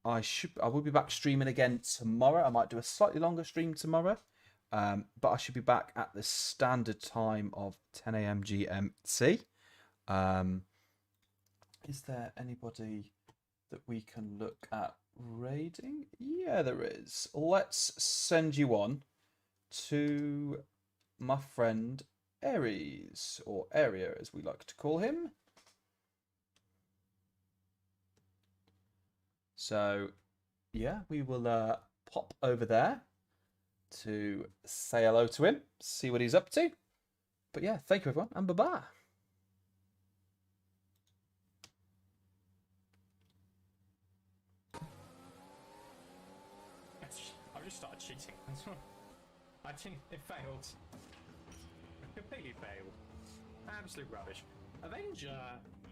will be back streaming again tomorrow. I might do a slightly longer stream tomorrow. But I should be back at the standard time of 10 a.m. GMT. Is there anybody that we can look at raiding? Yeah, there is. Let's send you on to my friend Ares, or Area as we like to call him. So yeah, we will pop over there to say hello to him, see what he's up to. But yeah, thank you everyone, and bye-bye. I've just started cheating. I think it failed. Completely failed. Absolute rubbish. Avenger